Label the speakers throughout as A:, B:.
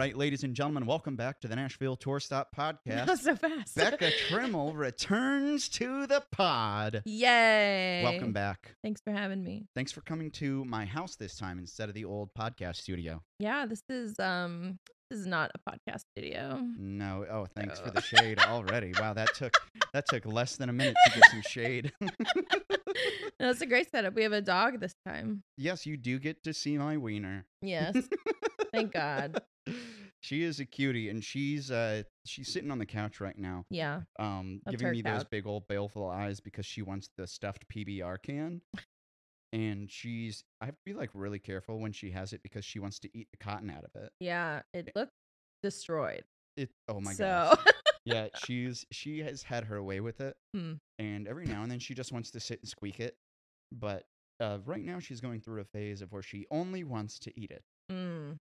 A: right, ladies and gentlemen, welcome back to the Nashville Tour Stop Podcast.
B: Not so fast.
A: Becca Tremmel returns to the pod.
B: Yay.
A: Welcome back.
B: Thanks for having me.
A: Thanks for coming to my house this time instead of the old podcast studio.
B: Yeah, this is not a podcast studio.
A: No. Oh, thanks for the shade already. Wow, that took less than a minute to get some shade.
B: No, it's a great setup. We have a dog this time.
A: Yes, you do get to see my wiener.
B: Yes. Thank God.
A: She is a cutie, and she's sitting on the couch right now.
B: Yeah.
A: Giving me those big old baleful eyes because she wants the stuffed PBR can. And I have to be like really careful when she has it because she wants to eat the cotton out of it.
B: Yeah, it looked destroyed.
A: Oh my
B: gosh.
A: Yeah, she has had her way with it. And every now and then she just wants to sit and squeak it. But right now she's going through a phase of where she only wants to eat it.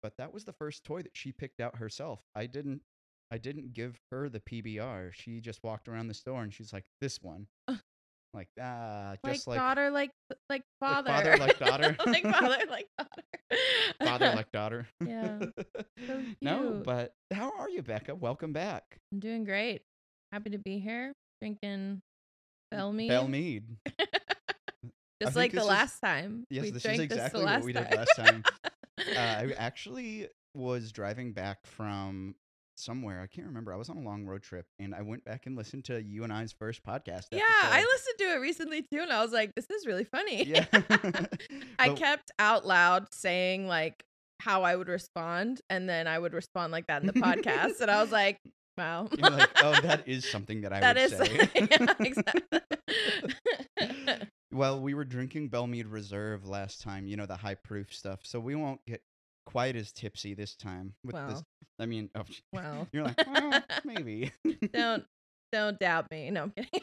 A: But that was the first toy that she picked out herself. I didn't give her the PBR. She just walked around the store and she's like, this one. Like, just like
B: daughter, like father.
A: Like father, like daughter.
B: Like father, like daughter.
A: Father, like daughter.
B: Yeah. So
A: No, but how are you, Becca? Welcome back.
B: I'm doing great. Happy to be here. Drinking Bell Mead.
A: Bell Mead.
B: Just like the last time.
A: Yes, this is exactly what we did last time. I actually was driving back from somewhere. I can't remember. I was on a long road trip, and I went back and listened to you and I's first podcast episode.
B: Yeah, I listened to it recently, too, and I was like, this is really funny.
A: Yeah.
B: I kept out loud saying, like, how I would respond, and then I would respond like that in the podcast, and I was like, wow.
A: You're like, oh, that is something that I would say.
B: Yeah, exactly.
A: Well, we were drinking Bell Mead Reserve last time, the high proof stuff, so we won't get quite as tipsy this time with this. I mean,
B: well,
A: you're like, well, maybe.
B: Don't doubt me. No, I'm kidding.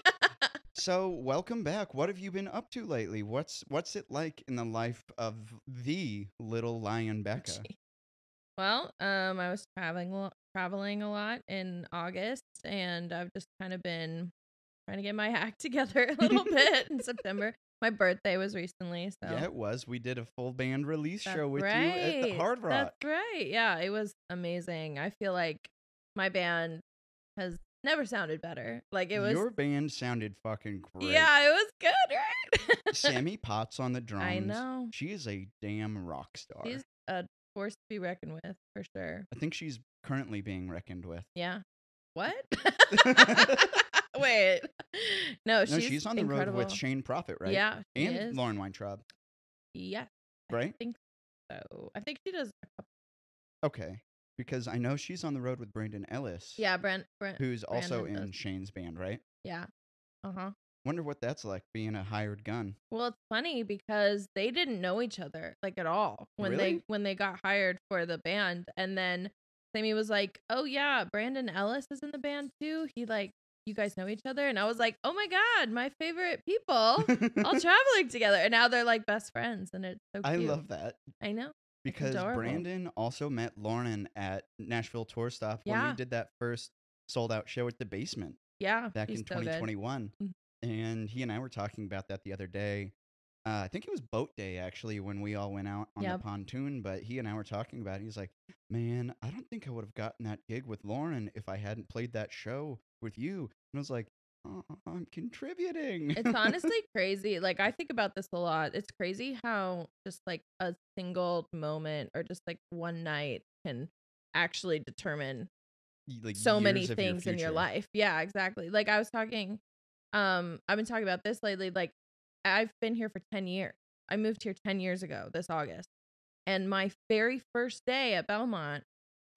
A: So, welcome back. What have you been up to lately? What's it like in the life of the little lion Becca?
B: Well, I was traveling a lot in August, and I've just kind of been trying to get my act together a little bit in September. My birthday was recently, so
A: yeah, it was. We did a full band release show with you at the Hard Rock.
B: That's right. Yeah, it was amazing. I feel like my band has never sounded better. Like it was.
A: Your band sounded fucking great.
B: Yeah, it was good, right?
A: Sammy Potts on the drums.
B: I know.
A: She is a damn rock star.
B: She's a force to be reckoned with, for sure.
A: I think she's currently being reckoned with.
B: Yeah. What? Wait. No, she's
A: on the road with Shane Prophet, right?
B: Yeah.
A: And Lauren Weintraub.
B: Yeah.
A: Right?
B: I think so. I think she does a couple.
A: Okay. Because I know she's on the road with Brandon Ellis.
B: Yeah, Brent.
A: Who's also in Shane's band, right?
B: Yeah. Uh-huh.
A: Wonder what that's like, being a hired gun.
B: Well, it's funny because they didn't know each other, like, at all when they got hired for the band. And then Sammy was like, oh, yeah, Brandon Ellis is in the band, too. He, like, you guys know each other? And I was like, oh, my God, my favorite people all traveling together. And now they're, like, best friends. And it's so cute.
A: I love that.
B: I know.
A: Because Brandon also met Lauren at Nashville Tour Stop when we did that first sold-out show at the Basement.
B: Yeah.
A: Back in 2021. And he and I were talking about that the other day. I think it was boat day, actually, when we all went out on the pontoon. But he and I were talking about it. He's like, man, I don't think I would have gotten that gig with Lauren if I hadn't played that show with you. And I was like, oh, I'm contributing.
B: It's honestly crazy. Like, I think about this a lot. It's crazy how just like a single moment or just like one night can actually determine like so many things in your life. Yeah, exactly. Like I was talking, I've been talking about this lately. Like I've been here for 10 years. I moved here 10 years ago this August. And my very first day at Belmont,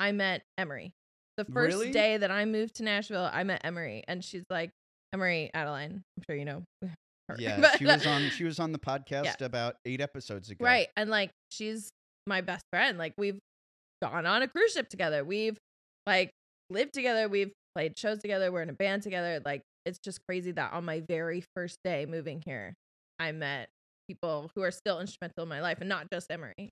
B: I met Emery. The first day that I moved to Nashville, I met Emery. And she's like, Emery Adeline, I'm sure you know her.
A: Yeah,
B: but,
A: she was on the podcast about 8 episodes ago.
B: Right. And like she's my best friend. Like we've gone on a cruise ship together. We've like lived together. We've played shows together. We're in a band together. Like it's just crazy that on my very first day moving here, I met people who are still instrumental in my life and not just Emery,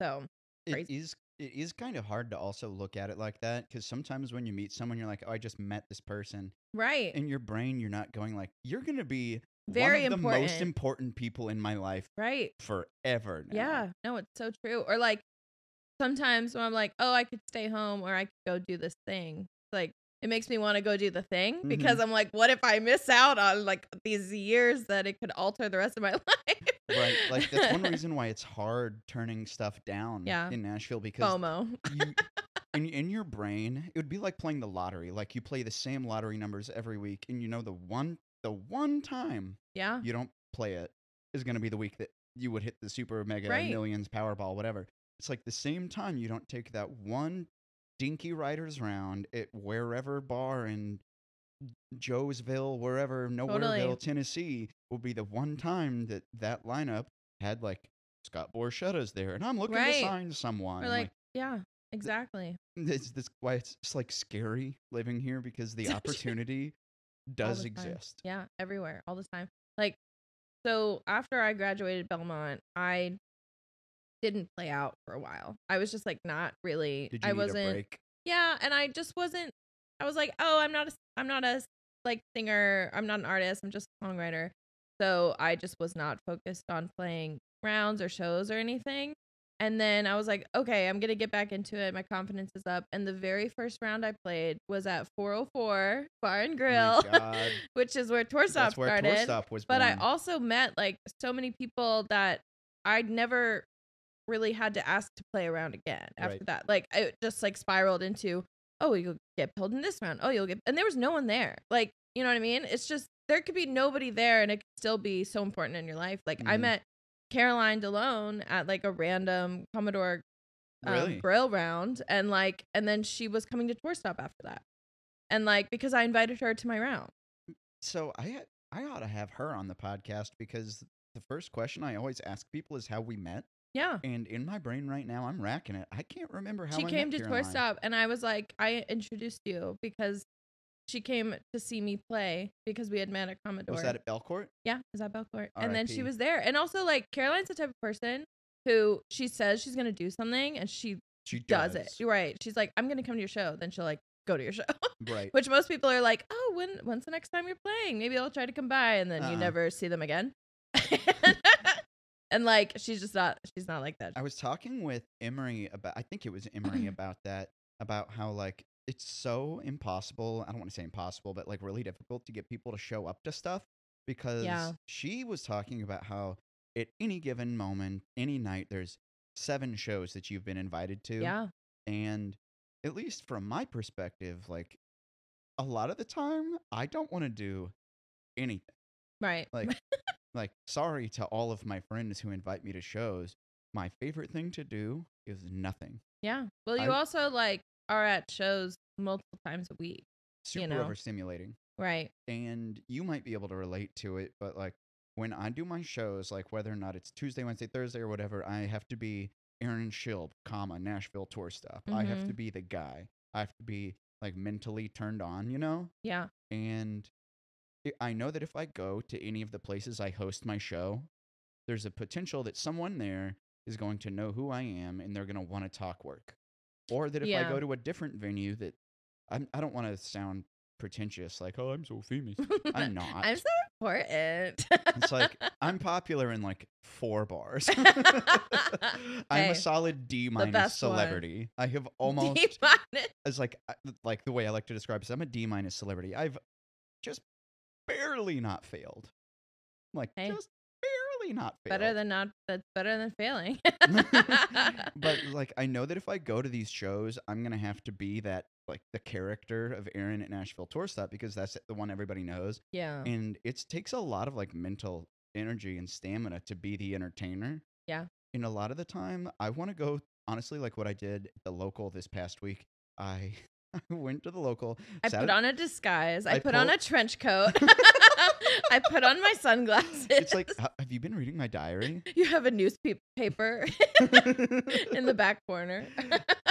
B: So crazy.
A: It is kind of hard to also look at it like that because sometimes when you meet someone, you're like, oh, I just met this person.
B: Right.
A: In your brain, you're not going like, you're going to be
B: very
A: one of the most important people in my life.
B: Right.
A: Forever now.
B: Yeah. No, it's so true. Or like sometimes when I'm like, oh, I could stay home or I could go do this thing. Like, it makes me want to go do the thing because I'm like, what if I miss out on like these years that it could alter the rest of my life?
A: Right. Like, that's one reason why it's hard turning stuff down
B: Yeah.
A: in Nashville, because
B: FOMO.
A: you in your brain, it would be like playing the lottery. Like, you play the same lottery numbers every week, and you know the one time
B: Yeah.
A: you don't play it is going to be the week that you would hit the super mega
B: Right.
A: millions Powerball, whatever. It's like the same time you don't take that one dinky writers round at wherever bar in Joesville, wherever,
B: Totally.
A: Nowhereville, Tennessee, will be the one time that that lineup had like Scott Borchetta's there, and I'm looking to
B: Right.
A: sign someone.
B: Or
A: And,
B: like, yeah, exactly.
A: this why it's like scary living here, because the opportunity
B: All
A: does
B: the time.
A: exist.
B: Yeah, everywhere, all the time. Like, so after I graduated Belmont, I didn't play out for a while. I was just like not really.
A: Did you
B: I
A: need
B: wasn't.
A: a break?
B: Yeah, and I just wasn't. I was like, oh, I'm not a like singer. I'm not an artist. I'm just a songwriter. So I just was not focused on playing rounds or shows or anything. And then I was like, okay, I'm gonna get back into it. My confidence is up. And the very first round I played was at 404 Bar and Grill, which is where Tour Stop started.
A: Tour Stop was born.
B: But I also met like so many people that I'd never really had to ask to play around again after that. Like, it just like spiraled into, oh, you'll get pulled in this round. Oh, you'll get, and there was no one there. Like, you know what I mean? It's just, there could be nobody there and it could still be so important in your life. Like, I met Caroline DeLone at like a random Commodore grill round, and like, and then she was coming to Tour Stop after that. And like, because I invited her to my round.
A: So I ought to have her on the podcast, because the first question I always ask people is how we met.
B: Yeah.
A: And in my brain right now, I'm racking it. I can't remember how
B: she
A: I
B: came
A: met
B: to Tour Stop, and I was like, I introduced you because she came to see me play because we had met at Commodore.
A: Was that at Belcourt?
B: Yeah, it was at Belcourt.
A: R.
B: And then she was there. And also, like, Caroline's the type of person who she says she's going to do something, and she does it. You're right. She's like, I'm going to come to your show. Then she'll, like, go to your show.
A: Right.
B: Which most people are like, oh, when's the next time you're playing? Maybe I'll try to come by. And then you never see them again. And like, she's not like that.
A: I was talking with Emery about, I think it was Emery about that, about how like it's so impossible. I don't want to say impossible, but like really difficult to get people to show up to stuff, because she was talking about how at any given moment, any night, there's 7 shows that you've been invited to.
B: Yeah.
A: And at least from my perspective, like a lot of the time, I don't want to do anything.
B: Right.
A: Like, sorry to all of my friends who invite me to shows. My favorite thing to do is nothing.
B: Yeah. Well, you also like are at shows multiple times a week.
A: Super overstimulating.
B: Right.
A: And you might be able to relate to it, but like when I do my shows, like whether or not it's Tuesday, Wednesday, Thursday, or whatever, I have to be Aaron Schilb, Nashville Tour Stop. I have to be the guy. I have to be like mentally turned on, you know?
B: Yeah.
A: And I know that if I go to any of the places I host my show, there's a potential that someone there is going to know who I am and they're going to want to talk work. Or that if I go to a different venue, that I don't want to sound pretentious, like, oh, I'm so famous. I'm not.
B: I'm so important.
A: It's like, I'm popular in like 4 bars. I'm a solid D- celebrity. I have almost,
B: D-.
A: It's like the way I like to describe it, I'm a D- celebrity. I've just barely not failed. Like, just barely not failed.
B: That's better than failing.
A: But like, I know that if I go to these shows, I'm gonna have to be that, like, the character of Aaron at Nashville Tour Stop, because that's the one everybody knows.
B: Yeah.
A: And it takes a lot of like mental energy and stamina to be the entertainer.
B: Yeah.
A: And a lot of the time, I want to go, honestly, like what I did at the local this past week. I went to the local.
B: I put on a disguise. I put on a trench coat. I put on my sunglasses.
A: It's like, have you been reading my diary?
B: You have a newspaper in the back corner.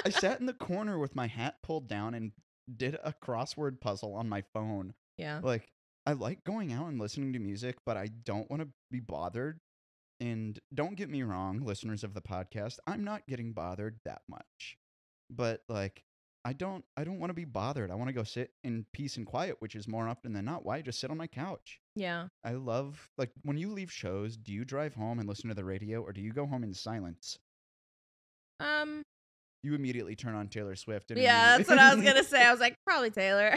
A: I sat in the corner with my hat pulled down and did a crossword puzzle on my phone.
B: Yeah.
A: Like, I like going out and listening to music, but I don't want to be bothered. And don't get me wrong, listeners of the podcast, I'm not getting bothered that much. But like, I don't want to be bothered. I want to go sit in peace and quiet, which is more often than not why I just sit on my couch.
B: Yeah.
A: I love, like, when you leave shows, do you drive home and listen to the radio, or do you go home in silence? you immediately turn on Taylor Swift and
B: Yeah, that's what I was gonna say. I was like, probably Taylor.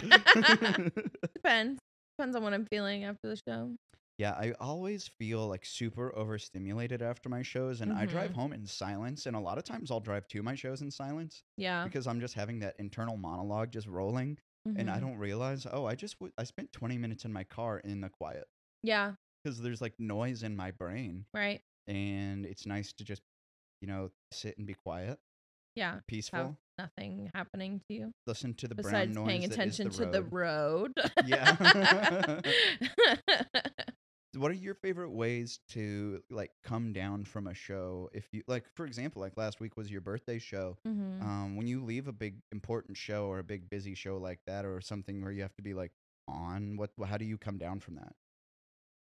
B: Depends on what I'm feeling after the show.
A: Yeah, I always feel like super overstimulated after my shows, and I drive home in silence. And a lot of times I'll drive to my shows in silence.
B: Yeah.
A: Because I'm just having that internal monologue just rolling, and I don't realize, oh, I spent 20 minutes in my car in the quiet.
B: Yeah.
A: Because there's like noise in my brain.
B: Right.
A: And it's nice to just, sit and be quiet.
B: Yeah.
A: Peaceful.
B: Have nothing happening to you.
A: Listen to the
B: Besides
A: brown
B: paying
A: noise that is
B: attention
A: the
B: to
A: road.
B: the road.
A: Yeah. What are your favorite ways to like come down from a show? If you like, for example, like last week was your birthday show. When you leave a big important show or a big busy show like that, or something where you have to be like on, how do you come down from that?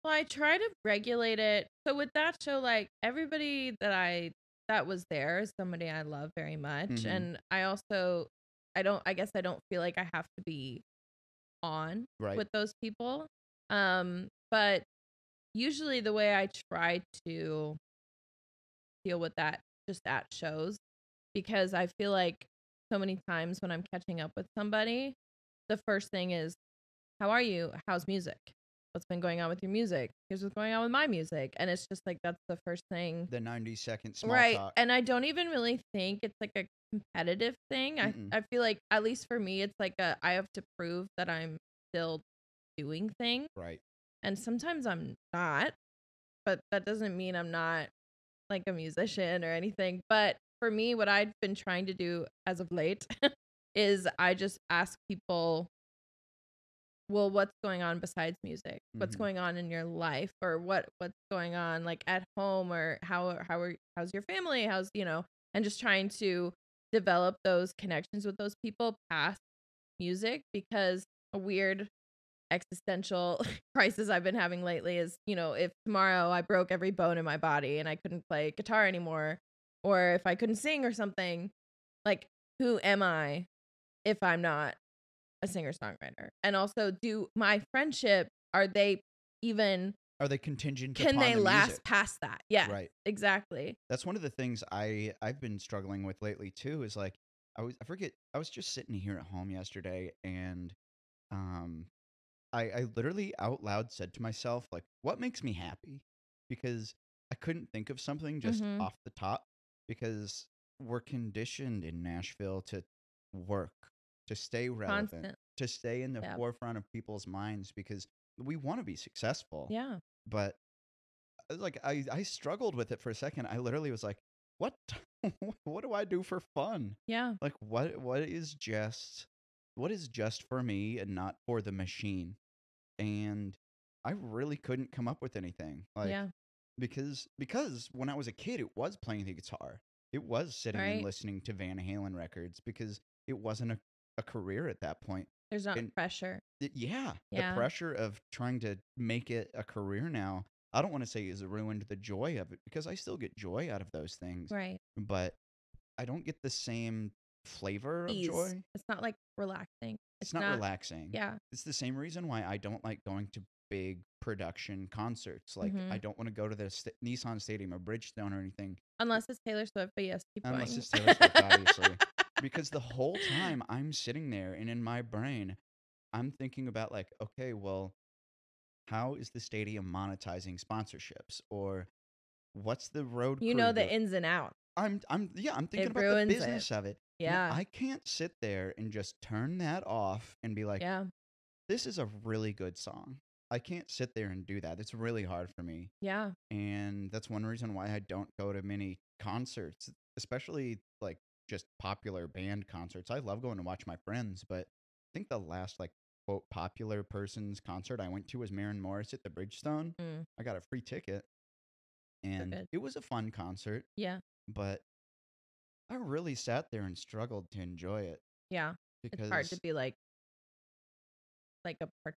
B: Well, I try to regulate it. So with that show, like everybody that was there is somebody I love very much. And I guess I don't feel like I have to be on with those people. But usually the way I try to deal with that just at shows, because I feel like so many times when I'm catching up with somebody, the first thing is, how are you? How's music? What's been going on with your music? Here's what's going on with my music. And it's just like, that's the first thing.
A: The 90-second small talk.
B: And I don't even really think it's like a competitive thing. I feel like, at least for me, it's like I have to prove that I'm still doing things.
A: Right.
B: And sometimes I'm not, but that doesn't mean I'm not like a musician or anything. But for me, what I've been trying to do as of late is I just ask people, well, what's going on besides music? What's going on in your life, or what's going on like at home, or how's your family? And just trying to develop those connections with those people past music, because a weird existential crisis I've been having lately is, if tomorrow I broke every bone in my body and I couldn't play guitar anymore, or if I couldn't sing or something, like, who am I if I'm not a singer-songwriter? And also, do my friendship, are they
A: contingent
B: can
A: upon
B: they
A: the
B: last
A: music?
B: past that? Yeah,
A: Right.
B: Exactly.
A: That's one of the things I've been struggling with lately too, is like I was just sitting here at home yesterday, and um I literally out loud said to myself, like, what makes me happy? Because I couldn't think of something just off the top, because we're conditioned in Nashville to work, to stay relevant,
B: Constant.
A: to stay in the
B: Yep.
A: forefront of people's minds, because we want to be successful.
B: Yeah.
A: But like I struggled with it for a second. I literally was like, what what do I do for fun?
B: Yeah.
A: Like what is just for me and not for the machine? And I really couldn't come up with anything. Like,
B: Yeah.
A: because when I was a kid, it was playing the guitar. It was sitting and
B: Right.
A: listening to Van Halen records, because it wasn't a career at that point.
B: There's not
A: And
B: pressure.
A: yeah, the
B: Yeah.
A: pressure of trying to make it a career now, I don't want to say has ruined the joy of it, because I still get joy out of those things.
B: Right.
A: But I don't get the same flavor of
B: Ease.
A: joy.
B: It's not like relaxing.
A: It's not relaxing.
B: Yeah.
A: It's the same reason why I don't like going to big production concerts. Like, I don't want to go to the Nissan Stadium or Bridgestone or anything.
B: Unless it's Taylor Swift, but yes, keep
A: Unless
B: going.
A: it's Taylor Swift, obviously. Because the whole time I'm sitting there, and in my brain, I'm thinking about like, okay, well, how is the stadium monetizing sponsorships? Or what's the road
B: You
A: crew
B: know the
A: doing?
B: ins and outs.
A: I'm thinking
B: It
A: about the
B: ruins
A: business
B: it.
A: of it. And
B: Yeah.
A: I can't sit there and just turn that off and be like,
B: Yeah.
A: this is a really good song. I can't sit there and do that. It's really hard for me.
B: Yeah.
A: And that's one reason why I don't go to many concerts, especially like just popular band concerts. I love going to watch my friends, but I think the last like quote popular person's concert I went to was Maren Morris at the Bridgestone. I got a free ticket, and
B: good.
A: it was a fun concert,
B: Yeah.
A: but I really sat there and struggled to enjoy it
B: Yeah. It's hard to
A: because
B: be like a part.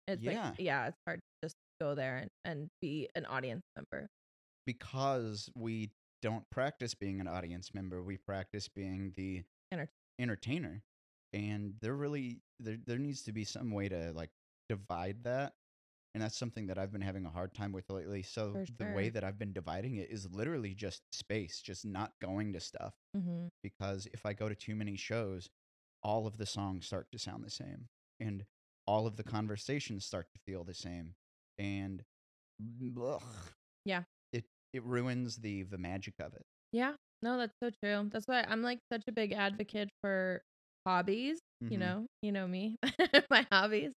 B: It's like,
A: yeah,
B: yeah, it's hard to just go there and be an audience member.
A: because we don't practice being an audience member, we practice being the
B: Enter-
A: entertainer. And there needs to be some way to like divide that. And that's something that I've been having a hard time with lately. So
B: For
A: the way
B: sure.
A: that I've been dividing it is literally just space, just not going to stuff.
B: Mm-hmm.
A: Because if I go to too many shows, all of the songs start to sound the same. And all of the conversations start to feel the same. And ugh,
B: Yeah.
A: it ruins the magic of it.
B: Yeah. No, that's so true. That's why I'm like such a big advocate for hobbies.
A: Mm-hmm.
B: You know me, my hobbies.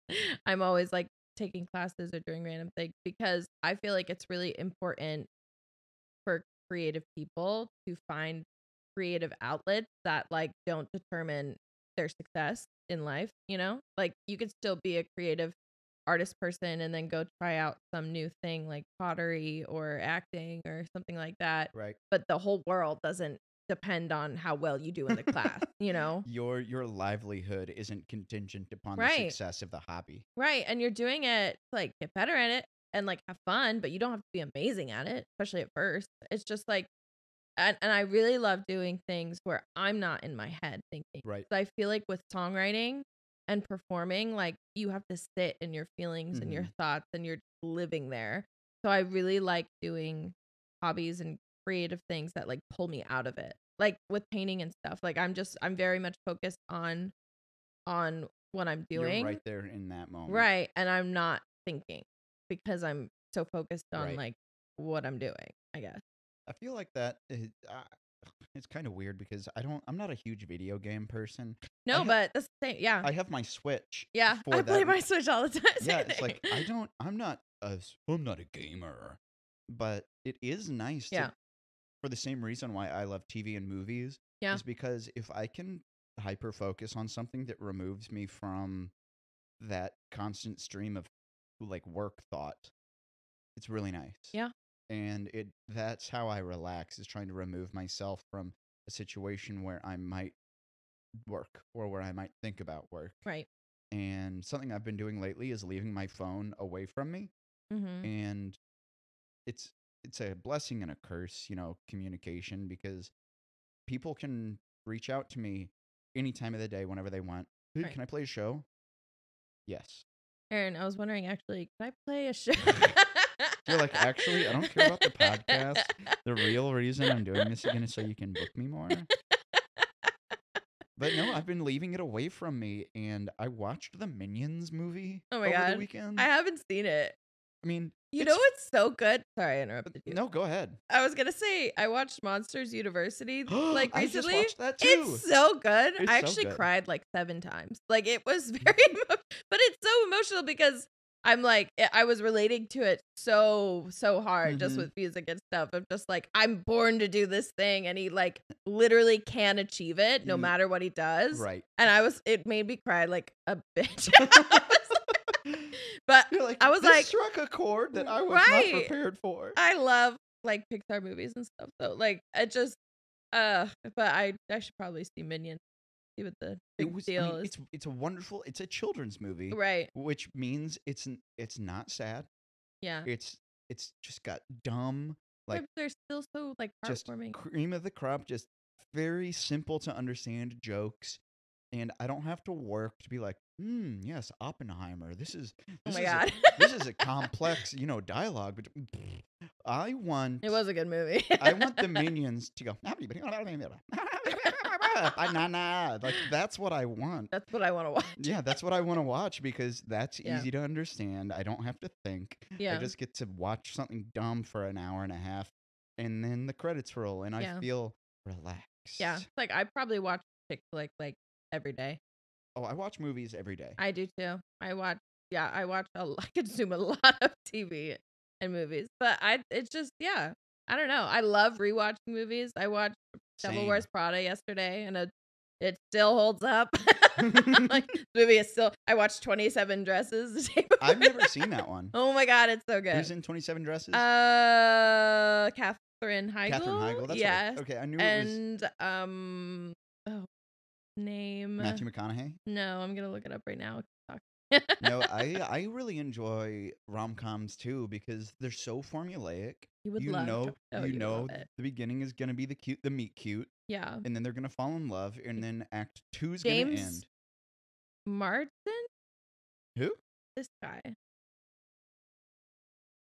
B: I'm always like taking classes or doing random things because I feel like it's really important for creative people to find creative outlets that like don't determine their success in life, you know? Like you could still be a creative artist person and then go try out some new thing like pottery or acting or something like that.
A: Right.
B: But the whole world doesn't depend on how well you do in the class, you know?
A: Your livelihood isn't contingent upon the
B: Right.
A: success of the hobby.
B: Right. And you're doing it to like get better at it and like have fun, but you don't have to be amazing at it, especially at first. It's just like and I really love doing things where I'm not in my head thinking.
A: Right.
B: So I feel like with songwriting and performing, like you have to sit in your feelings and your thoughts and you're living there. So I really like doing hobbies and creative things that like pull me out of it. Like with painting and stuff. Like I'm very much focused on what I'm
A: You're
B: doing.
A: right there in that moment.
B: Right. And I'm not thinking because I'm so focused on
A: Right.
B: like what I'm doing, I guess.
A: I feel like that it's kind of weird because I'm not a huge video game person.
B: No, but that's the same. Yeah.
A: I have my Switch
B: Yeah.
A: for
B: I
A: that.
B: play my Switch all the time.
A: Yeah, it's like I'm not a gamer, but it is nice
B: Yeah.
A: for the same reason why I love TV and movies
B: Yeah.
A: is because if I can hyper focus on something that removes me from that constant stream of like work thought, it's really nice.
B: Yeah.
A: And that's how I relax, is trying to remove myself from a situation where I might work or where I might think about work.
B: Right.
A: And something I've been doing lately is leaving my phone away from me.
B: Mm-hmm.
A: And it's it's a blessing and a curse, communication, because people can reach out to me any time of the day whenever they want. Hey,
B: Right.
A: can I play a show? Yes.
B: Aaron, I was wondering actually, could I play a show?
A: You're like, actually, I don't care about the podcast. The real reason I'm doing this again is so you can book me more. But no, I've been leaving it away from me, and I watched the Minions movie
B: Oh my
A: over
B: God.
A: the weekend.
B: I haven't seen it.
A: I mean,
B: You know what's so good? Sorry, I interrupted you.
A: No, go ahead.
B: I was gonna say I watched Monsters University like
A: I just
B: recently.
A: watched that too.
B: It's so good.
A: It's
B: I
A: so
B: actually
A: good.
B: cried like 7 times. Like it was very, but it's so emotional because I'm like I was relating to it so hard just with music and stuff. I'm just like I'm born to do this thing, and he like literally can achieve it no matter what he does.
A: Right.
B: And it made me cry like a bitch. But
A: You're like,
B: I was
A: this
B: like,
A: struck a chord that I was not prepared for.
B: I love like Pixar movies and stuff. So like it just but I should probably see Minions. See what the big deal is.
A: It's a wonderful, it's a children's movie.
B: Right.
A: Which means it's not sad.
B: Yeah.
A: It's just got dumb, like
B: they're still so like heartwarming.
A: Just cream of the crop, just very simple to understand jokes. And I don't have to work to be like, yes, Oppenheimer. This is a complex, dialogue. But I want.
B: It was a good movie.
A: I want the Minions to go. Like that's what I want.
B: That's what I want to watch.
A: Yeah, that's what I want to watch because that's easy to understand. I don't have to think.
B: Yeah.
A: I just get to watch something dumb for an hour and a half, and then the credits roll, and I feel relaxed.
B: Yeah, like I probably watch chick flick like every day.
A: Oh, I watch movies every day.
B: I do too. I consume a lot of TV and movies, but it's just, I don't know. I love rewatching movies. I watched Devil Wears Prada yesterday, and it still holds up. Like movie is still. I watched 27 Dresses the day before.
A: I've never seen that one.
B: Oh my God, it's so good.
A: Who's in 27 Dresses?
B: Katherine Heigl.
A: Katherine Heigl. That's right. Okay, I knew it was.
B: Name
A: Matthew McConaughey.
B: No, I'm gonna look it up right now.
A: No, I really enjoy rom-coms too because they're so formulaic.
B: You know
A: the beginning is gonna be the meet cute.
B: Yeah.
A: And then they're gonna fall in love, and then Act 2 is gonna end.
B: Martin?
A: Who?
B: This guy.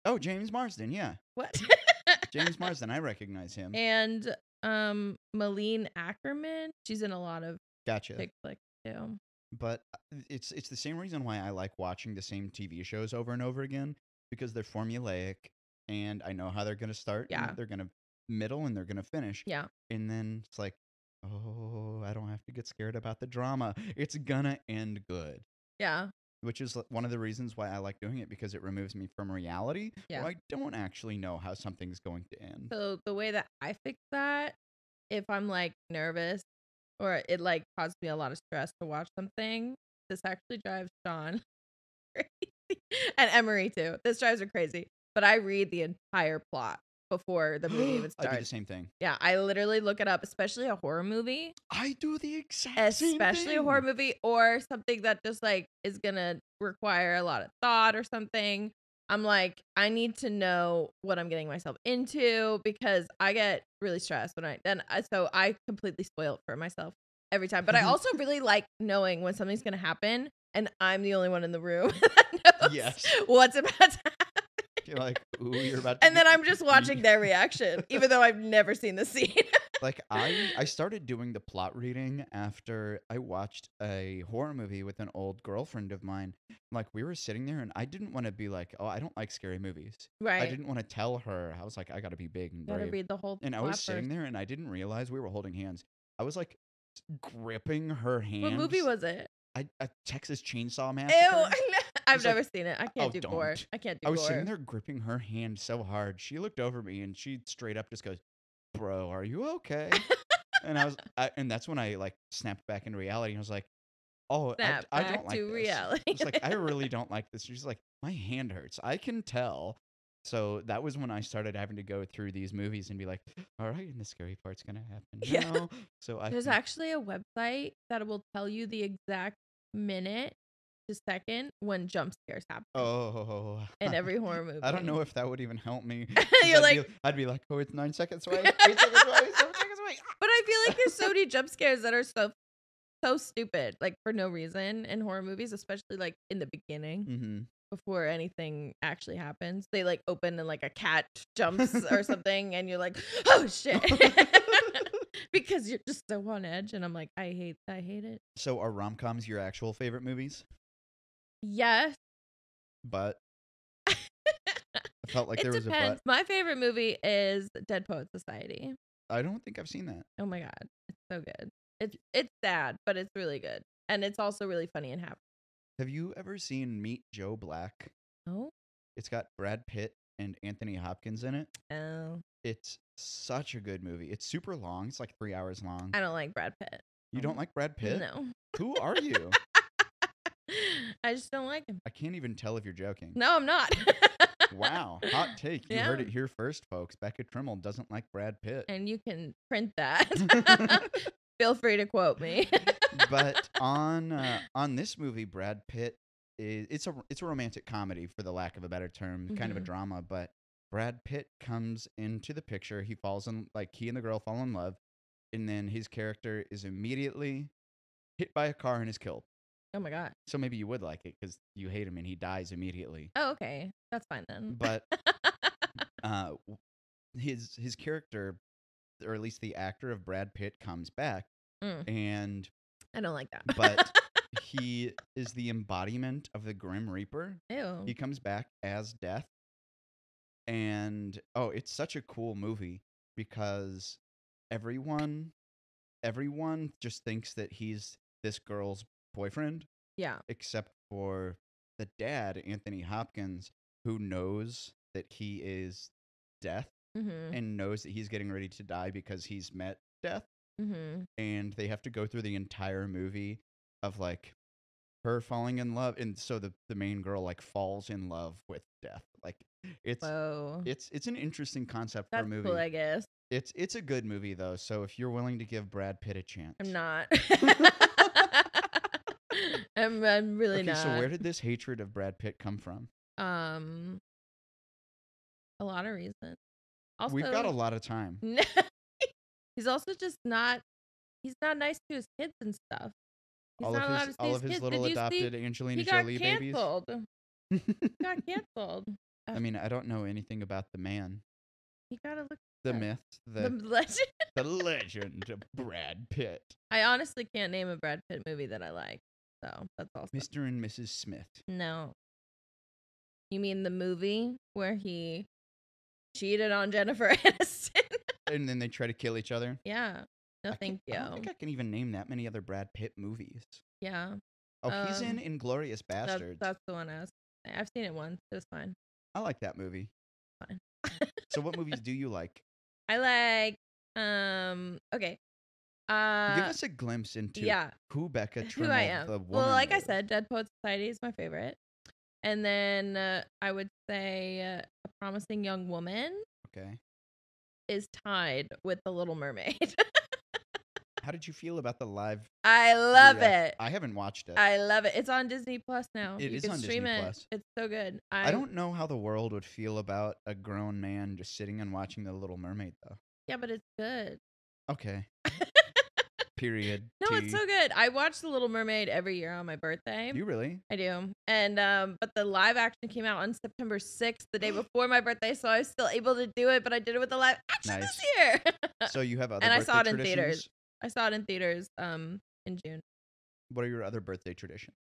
A: Oh, James Marsden, yeah.
B: What?
A: James Marsden, I recognize him.
B: And Malene Ackerman, she's in a lot of chick flicks too.
A: But it's the same reason why I like watching the same TV shows over and over again, because they're formulaic and I know how they're going to start,
B: Yeah.
A: and they're going to middle, and they're going to finish.
B: Yeah.
A: And then it's like, oh, I don't have to get scared about the drama. It's gonna end good.
B: Yeah.
A: Which is one of the reasons why I like doing it, because it removes me from reality.
B: Yeah.
A: Where I don't actually know how something's going to end.
B: So the way that I fix that, if I'm like nervous or it like causes me a lot of stress to watch something, this actually drives Sean crazy. And Emery too. This drives her crazy. But I read the entire plot before the movie even starts.
A: I do the same thing.
B: Yeah, I literally look it up, especially a horror movie.
A: I do the exact same thing.
B: Especially a horror movie or something that just like is gonna require a lot of thought or something. I'm like, I need to know what I'm getting myself into, because I get really stressed so I completely spoil it for myself every time. But I also really like knowing when something's gonna happen and I'm the only one in the room that knows what's about to happen.
A: You're like, ooh, you're about to.
B: And then I'm just watching their reaction, even though I've never seen the scene.
A: Like I started doing the plot reading after I watched a horror movie with an old girlfriend of mine. Like, we were sitting there and I didn't want to be like, oh, I don't like scary movies.
B: Right.
A: I didn't want to tell her. I was like, I got to be big and brave.
B: Gotta read the whole.
A: And I was sitting there and I didn't realize we were holding hands. I was like gripping her hands.
B: What movie was it?
A: A Texas Chainsaw Massacre.
B: Ew, I've never seen it. I can't do gore. I can't do gore.
A: I was sitting there gripping her hand so hard. She looked over me and she straight up just goes, "Bro, are you okay?" And and that's when I like snapped back into reality. And I was like, "Oh, I don't like this."
B: reality.
A: It's like, I really don't like this. She's like, "My hand hurts. I can tell." So that was when I started having to go through these movies and be like, all right, and the scary part's going to happen now. So
B: There's actually a website that will tell you the exact minute to second when jump scares happen.
A: Oh.
B: In every horror movie.
A: I don't know if that would even help me. I'd be like, oh, it's 9 seconds away. 8 seconds away. 7 seconds away.
B: But I feel like there's so many jump scares that are so stupid, like for no reason in horror movies, especially like in the beginning.
A: Mm-hmm.
B: Before anything actually happens, they like open and like a cat jumps or something, and you're like, oh shit. Because you're just so on edge, and I'm like, I hate it.
A: So are rom-coms your actual favorite movies?
B: Yes.
A: But I felt like there was a but.
B: My favorite movie is Dead Poets Society.
A: I don't think I've seen that.
B: Oh my god, it's so good. It's sad, but it's really good, and it's also really funny and happy.
A: Have you ever seen Meet Joe Black?
B: Oh.
A: It's got Brad Pitt and Anthony Hopkins in it.
B: Oh.
A: It's such a good movie. It's super long. It's like 3 hours long.
B: I don't like Brad Pitt.
A: You don't like Brad Pitt?
B: No.
A: Who are you?
B: I just don't like him.
A: I can't even tell if you're joking.
B: No, I'm not.
A: Wow. Hot take. You heard it here first, folks. Becca Tremmel doesn't like Brad Pitt.
B: And you can print that. Feel free to quote me.
A: But on this movie, Brad Pitt it's a romantic comedy, for the lack of a better term, kind of a drama. But Brad Pitt comes into the picture. He he and the girl fall in love, and then his character is immediately hit by a car and is killed.
B: Oh my god.
A: So maybe you would like it because you hate him and he dies immediately.
B: Oh, okay, that's fine then.
A: But his character, or at least the actor of Brad Pitt, comes back, and
B: I don't like that.
A: But he is the embodiment of the Grim Reaper.
B: Ew.
A: He comes back as Death, and it's such a cool movie because everyone just thinks that he's this girl's boyfriend.
B: Yeah.
A: Except for the dad, Anthony Hopkins, who knows that he is Death and knows that he's getting ready to die because he's met Death. And they have to go through the entire movie of like her falling in love, and so the main girl like falls in love with Death. Like it's an interesting concept for a movie.
B: Cool, I guess.
A: It's a good movie though, so if you're willing to give Brad Pitt a chance.
B: I'm not. I'm really not.
A: So where did this hatred of Brad Pitt come from?
B: A lot of reasons. Also,
A: we've got a lot of time.
B: He's also just not. He's not nice to his kids and stuff. He's
A: all of his little adopted Angelina Jolie babies.
B: He got canceled.
A: I mean, I don't know anything about the man.
B: You gotta look
A: the myth,
B: the legend.
A: the legend of Brad Pitt.
B: I honestly can't name a Brad Pitt movie that I like, so that's also
A: Mr. and Mrs. Smith.
B: No. You mean the movie where he cheated on Jennifer Aniston?
A: And then they try to kill each other?
B: Yeah. No, thank you.
A: I don't think I can even name that many other Brad Pitt movies.
B: Yeah.
A: Oh, he's in Inglourious Basterds.
B: That's the one I've seen it once. It was fine.
A: I like that movie.
B: Fine.
A: So what movies do you like?
B: I like okay.
A: Give us a glimpse into who Becca Tremmel,
B: who I am.
A: the woman
B: Well, like I
A: is.
B: said, Dead Poets Society is my favorite. And then I would say A Promising Young Woman.
A: Okay.
B: Is tied with The Little Mermaid.
A: How did you feel about the live?
B: I love it.
A: I haven't watched it.
B: I love it. It's on Disney Plus now.
A: You can stream Disney Plus.
B: It's so good.
A: I don't know how the world would feel about a grown man just sitting and watching The Little Mermaid, though.
B: Yeah, but it's good.
A: Okay. Period.
B: No, it's so good. I watch The Little Mermaid every year on my birthday.
A: You really?
B: I do. And but the live action came out on September 6th, the day before my birthday, so I was still able to do it, but I did it with the live action this year.
A: So you have other
B: and
A: birthday
B: I saw it
A: traditions?
B: in theaters. I saw it in theaters in June.
A: What are your other birthday traditions?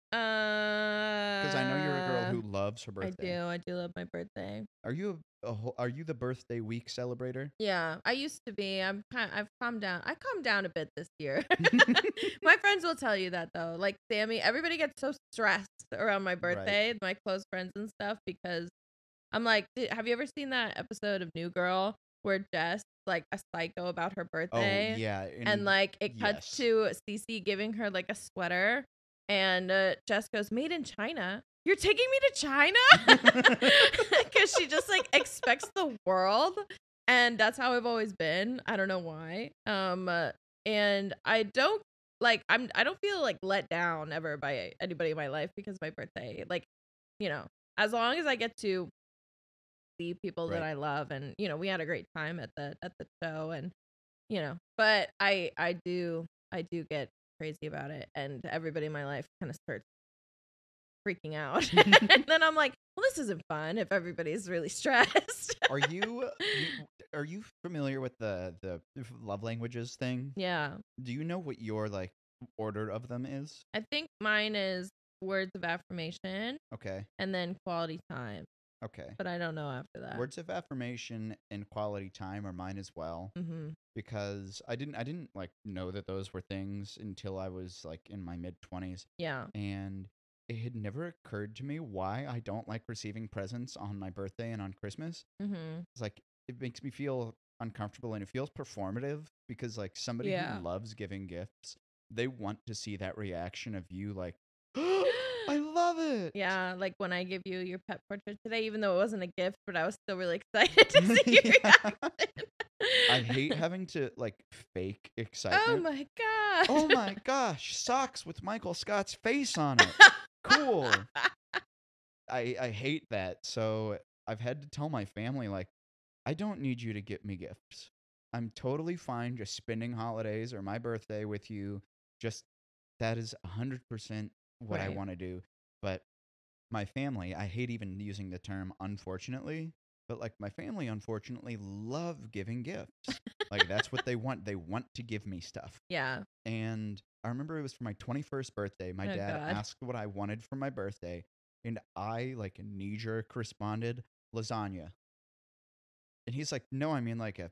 A: Because I know you're a girl who loves her birthday.
B: I do love my birthday.
A: Are you the birthday week celebrator?
B: Yeah, I used to be. I've calmed down. I calmed down a bit this year. My friends will tell you that though. Like Sammy, everybody gets so stressed around my birthday, right. My close friends and stuff, because I'm like, have you ever seen that episode of New Girl where Jess like a psycho about her birthday?
A: Oh yeah,
B: and like it cuts to Cece giving her like a sweater, and Jess goes, "Made in China." You're taking me to China? Because she just like expects the world, and that's how I've always been. I don't know why. And I don't I don't feel like let down ever by anybody in my life because of my birthday. Like, as long as I get to see people that I love, and we had a great time at the show, and but I do get crazy about it, and everybody in my life kind of starts freaking out. And then I'm like, well, this isn't fun if everybody's really stressed.
A: Are you familiar with the love languages thing?
B: Yeah.
A: Do you know what your like order of them is?
B: I think mine is words of affirmation.
A: Okay.
B: And then quality time.
A: Okay.
B: But I don't know after that.
A: Words of affirmation and quality time are mine as well.
B: Mm-hmm.
A: Because I didn't like know that those were things until I was like in my mid-20s.
B: Yeah.
A: And it had never occurred to me why I don't like receiving presents on my birthday and on Christmas.
B: Mm-hmm.
A: It's like it makes me feel uncomfortable, and it feels performative because like somebody who loves giving gifts, they want to see that reaction of you like, oh, I love it.
B: Yeah, like when I give you your pet portrait today, even though it wasn't a gift, but I was still really excited to see your reaction.
A: I hate having to like fake excitement.
B: Oh my gosh.
A: Oh my gosh, socks with Michael Scott's face on it. Cool. I hate that. So I've had to tell my family, like, I don't need you to get me gifts. I'm totally fine just spending holidays or my birthday with you. Just that is 100% what I want to do. But my family, I hate even using the term unfortunately, but like my family unfortunately love giving gifts. Like that's what they want. They want to give me stuff.
B: Yeah.
A: And I remember it was for my 21st birthday. My dad asked what I wanted for my birthday, and I like knee-jerk responded, lasagna. And he's like, "No, I mean like a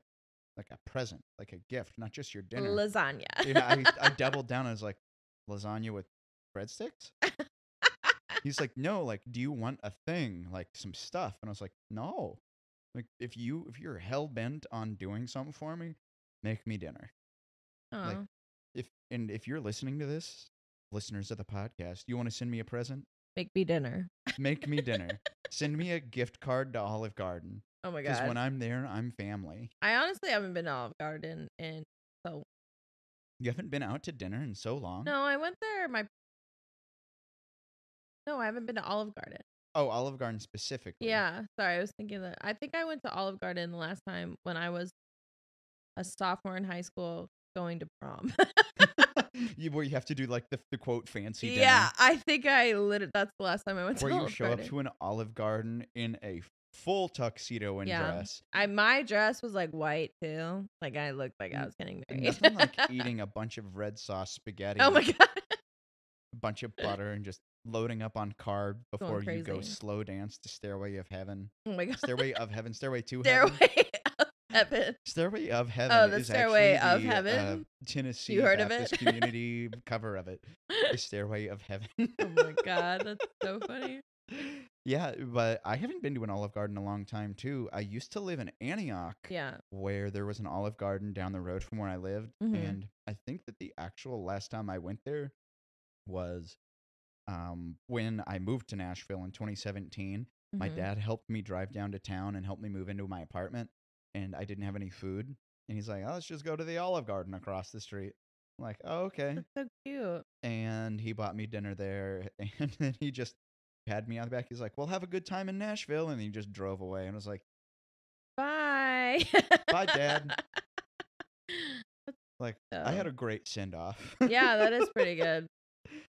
A: present, like a gift, not just your dinner."
B: Lasagna.
A: Yeah, I doubled down. I was like, "Lasagna with breadsticks?" He's like, "No, like, do you want a thing, like some stuff?" And I was like, "No. Like, if you're hell bent on doing something for me, make me dinner." Like, if you're listening to this, listeners of the podcast, you want to send me a present?
B: Make me dinner.
A: Make me dinner. Send me a gift card to Olive Garden.
B: Oh my God.
A: Because when I'm there, I'm family.
B: I honestly haven't been to Olive Garden in so.
A: You haven't been out to dinner in so long?
B: No, I went there. No, I haven't been to Olive Garden.
A: Oh, Olive Garden specifically.
B: Yeah. Sorry, I was thinking that. I think I went to Olive Garden the last time when I was a sophomore in high school going to prom.
A: Where you have to do like the quote fancy dinner.
B: Yeah, I think that's the last time I went to
A: Where you
B: Olive
A: show
B: Garden.
A: up to an Olive Garden in a full tuxedo and dress.
B: My dress was like white too. Like I looked like I was getting married.
A: Nothing like eating a bunch of red sauce spaghetti.
B: Oh my god.
A: A bunch of butter and just loading up on carb before you go
B: crazy.
A: slow dance to Stairway of Heaven.
B: Oh my god.
A: Stairway of Heaven. Stairway to
B: Heaven.
A: Heaven. Stairway of Heaven.
B: Oh, the
A: is
B: Stairway
A: actually
B: of
A: the,
B: Heaven.
A: Tennessee
B: You heard
A: Baptist
B: of it?
A: Community cover of it. The Stairway of Heaven.
B: Oh my god, that's so funny.
A: Yeah, but I haven't been to an Olive Garden in a long time too. I used to live in Antioch, where there was an Olive Garden down the road from where I lived, and I think that the actual last time I went there was when I moved to Nashville in 2017. My dad helped me drive down to town and helped me move into my apartment, and I didn't have any food. And he's like, "Oh, let's just go to the Olive Garden across the street." I'm like, "Oh, okay."
B: That's so cute.
A: And he bought me dinner there, and then he just had me on the back. He's like, "Well, have a good time in Nashville," and he just drove away. And I was like,
B: "Bye,
A: bye, Dad." Like, I had a great send off.
B: Yeah, that is pretty good.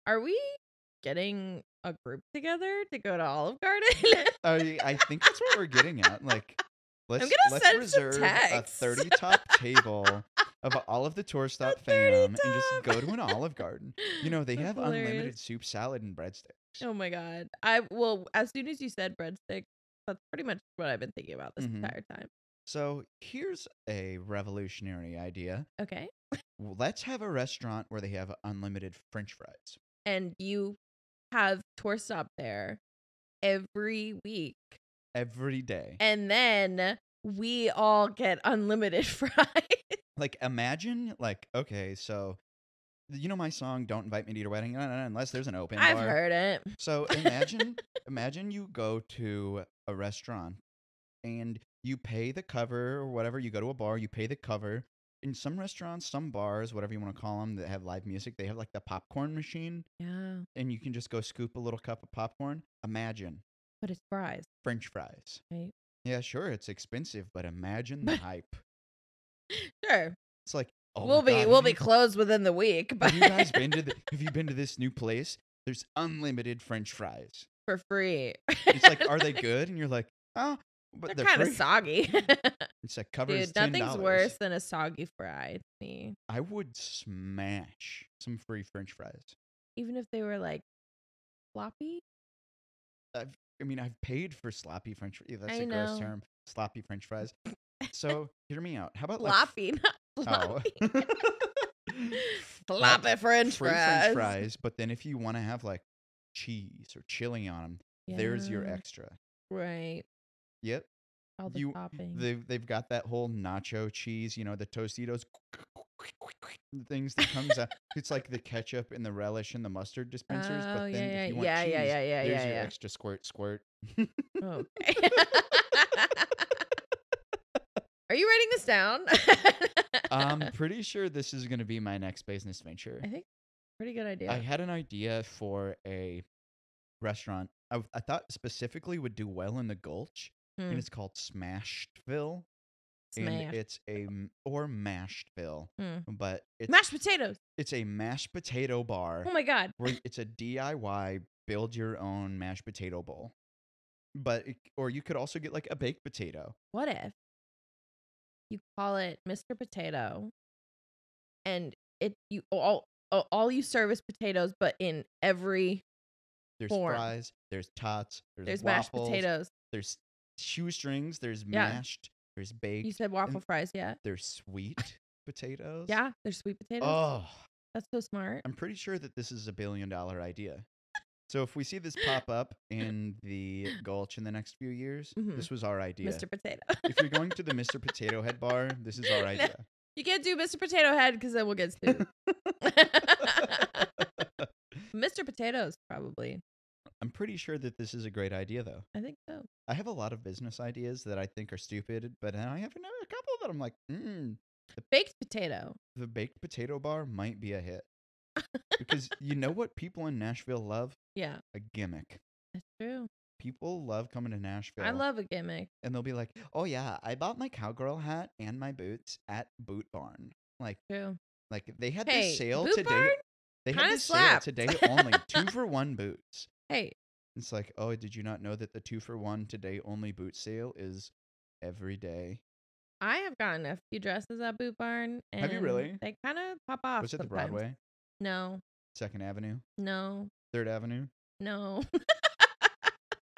B: Are we getting a group together to go to Olive Garden?
A: I think that's what we're getting at. Like, let's
B: send
A: reserve a 30 top table of all of the tour stop fam and just go to an Olive Garden. You know, they have unlimited soup, salad, and breadsticks.
B: Oh my god. As soon as you said breadsticks, that's pretty much what I've been thinking about this entire time.
A: So here's a revolutionary idea.
B: Okay.
A: Let's have a restaurant where they have unlimited French fries.
B: And you have tour stop there every week.
A: Every day.
B: And then we all get unlimited fries.
A: Like, imagine, like, okay, so, you know my song, Don't Invite Me to Your Wedding? Unless there's an open bar.
B: I've heard it.
A: So imagine you go to a restaurant and you pay the cover or whatever. You go to a bar, you pay the cover. In some restaurants, some bars, whatever you want to call them, that have live music, they have like the popcorn machine.
B: Yeah.
A: And you can just go scoop a little cup of popcorn. Imagine.
B: But it's fries.
A: French fries.
B: Right.
A: Yeah, sure, it's expensive, but imagine the hype.
B: Sure.
A: It's like, oh,
B: we'll be closed within the week. But
A: have you guys been to have you been to this new place? There's unlimited French fries
B: for free.
A: It's like, are they good? And you're like, oh, but
B: they're kind of soggy.
A: It's like covers
B: $10. Nothing's worse than a soggy fry to me.
A: I would smash some free French fries,
B: even if they were like sloppy.
A: I've paid for sloppy French fries. That's a gross term. Sloppy French fries. So hear me out. How about
B: sloppy, not sloppy. Sloppy French
A: fries. But then if you want to have like cheese or chili on them, there's your extra.
B: Right.
A: Yep.
B: All the toppings.
A: They've got that whole nacho cheese, you know, the Tostitos things that comes out. It's like the ketchup and the relish and the mustard dispensers. But then if you want cheese, there's your extra squirt.
B: Okay. Are you writing this down?
A: I'm pretty sure this is going to be my next business venture.
B: I think pretty good idea.
A: I had an idea for a restaurant I thought specifically would do well in the Gulch, and it's called Smashville. And it's or Mashedville, but it's
B: mashed potatoes.
A: It's a mashed potato bar.
B: Oh my god!
A: Where it's a DIY build your own mashed potato bowl, or you could also get like a baked potato.
B: What if you call it Mr. Potato, and all you serve is potatoes, but in every form.
A: Fries, there's tots, there's
B: mashed
A: waffles,
B: potatoes,
A: there's shoestrings, there's mashed. There's baked.
B: You said waffle fries, yeah.
A: There's sweet potatoes.
B: Yeah, there's sweet potatoes.
A: Oh.
B: That's so smart.
A: I'm pretty sure that this is $1 billion idea. So if we see this pop up in the Gulch in the next few years, this was our idea.
B: Mr. Potato.
A: If you're going to the Mr. Potato Head bar, this is our idea.
B: You can't do Mr. Potato Head because then we'll get sued. Mr. Potatoes, probably.
A: I'm pretty sure that this is a great idea, though.
B: I think so.
A: I have a lot of business ideas that I think are stupid, but I have a couple that I'm like,
B: The baked potato.
A: The baked potato bar might be a hit. Because you know what people in Nashville love?
B: Yeah.
A: A gimmick.
B: That's true.
A: People love coming to Nashville.
B: I love a gimmick.
A: And they'll be like, oh yeah, I bought my cowgirl hat and my boots at Boot Barn. Like,
B: true.
A: Like they had
B: Hey,
A: this sale
B: Boot
A: today.
B: Barn
A: They had
B: kinda
A: this sale
B: slaps.
A: today only, 2-for-1 boots.
B: Hey.
A: It's like, oh, did you not know that the 2-for-1 today only boot sale is every day?
B: I have gotten a few dresses at Boot Barn,
A: Have you
B: and
A: really?
B: they kind of pop off
A: Was it the
B: sometimes.
A: Broadway?
B: No.
A: 2nd Avenue?
B: No.
A: 3rd Avenue?
B: No.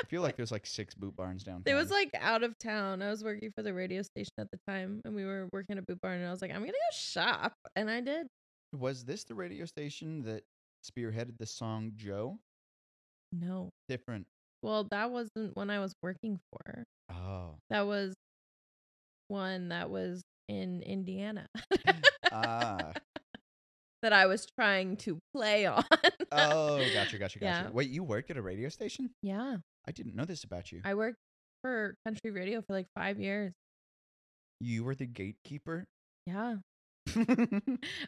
A: I feel like there's like 6 Boot Barns downtown.
B: It was like out of town. I was working for the radio station at the time, and we were working at Boot Barn, and I was like, I'm gonna go shop, and I did.
A: Was this the radio station that spearheaded the song Joe?
B: No.
A: Different.
B: Well, that wasn't when I was working for.
A: Oh.
B: That was one that was in Indiana.
A: Ah.
B: That I was trying to play on.
A: Oh, gotcha.
B: Yeah.
A: Wait, you worked at a radio station?
B: Yeah.
A: I didn't know this about you.
B: I worked for country radio for like 5 years.
A: You were the gatekeeper?
B: Yeah.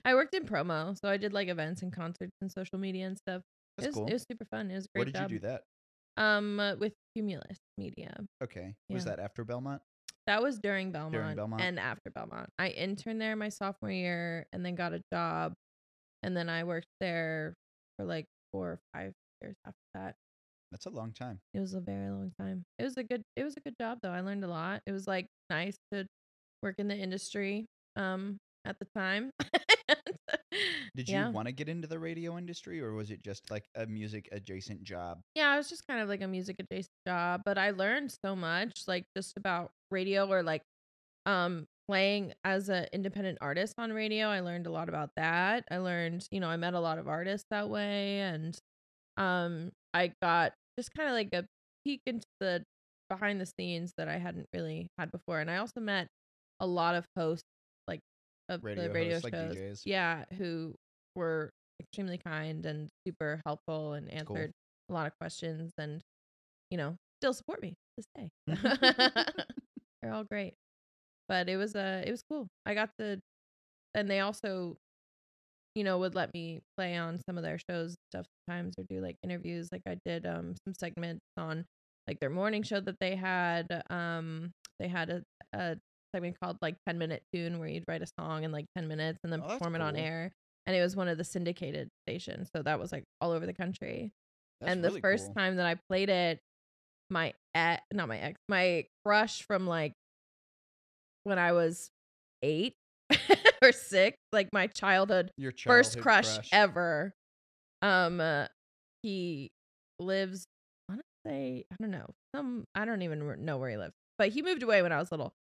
B: I worked in promo, so I did like events and concerts and social media and stuff.
A: That's cool.
B: It was super fun. It was a
A: Where
B: great
A: did
B: job.
A: you do that?
B: With Cumulus Media.
A: Okay.
B: Yeah.
A: Was that after Belmont?
B: That was during Belmont and after Belmont. I interned there my sophomore year and then got a job, and then I worked there for like 4 or 5 years after that.
A: That's a long time.
B: It was a very long time. It was a good job though. I learned a lot. It was like nice to work in the industry at the time.
A: Did you want to get into the radio industry, or was it just like a music adjacent job?
B: Yeah, it was just kind of like a music adjacent job, but I learned so much like just about radio, or like playing as an independent artist on radio. I learned a lot about that. I learned, I met a lot of artists that way, and I got just kind of like a peek into the behind the scenes that I hadn't really had before. And I also met a lot of hosts like of the radio
A: hosts,
B: shows.
A: like DJs.
B: Yeah, who were extremely kind and super helpful and answered a lot of questions, and still support me to this day. They're all great. But it was cool. I got to, and they also would let me play on some of their shows stuff sometimes, or do like interviews. Like I did some segments on like their morning show that they had. They had a segment called like 10-minute tune, where you'd write a song in like 10 minutes and then perform it on air. And it was one of the syndicated stations, so that was like all over the country. And the first time that I played it, my crush from like when I was 8 or 6, like my childhood first crush ever. He lives, I want to say, I don't know, I don't even know where he lives, but he moved away when I was little,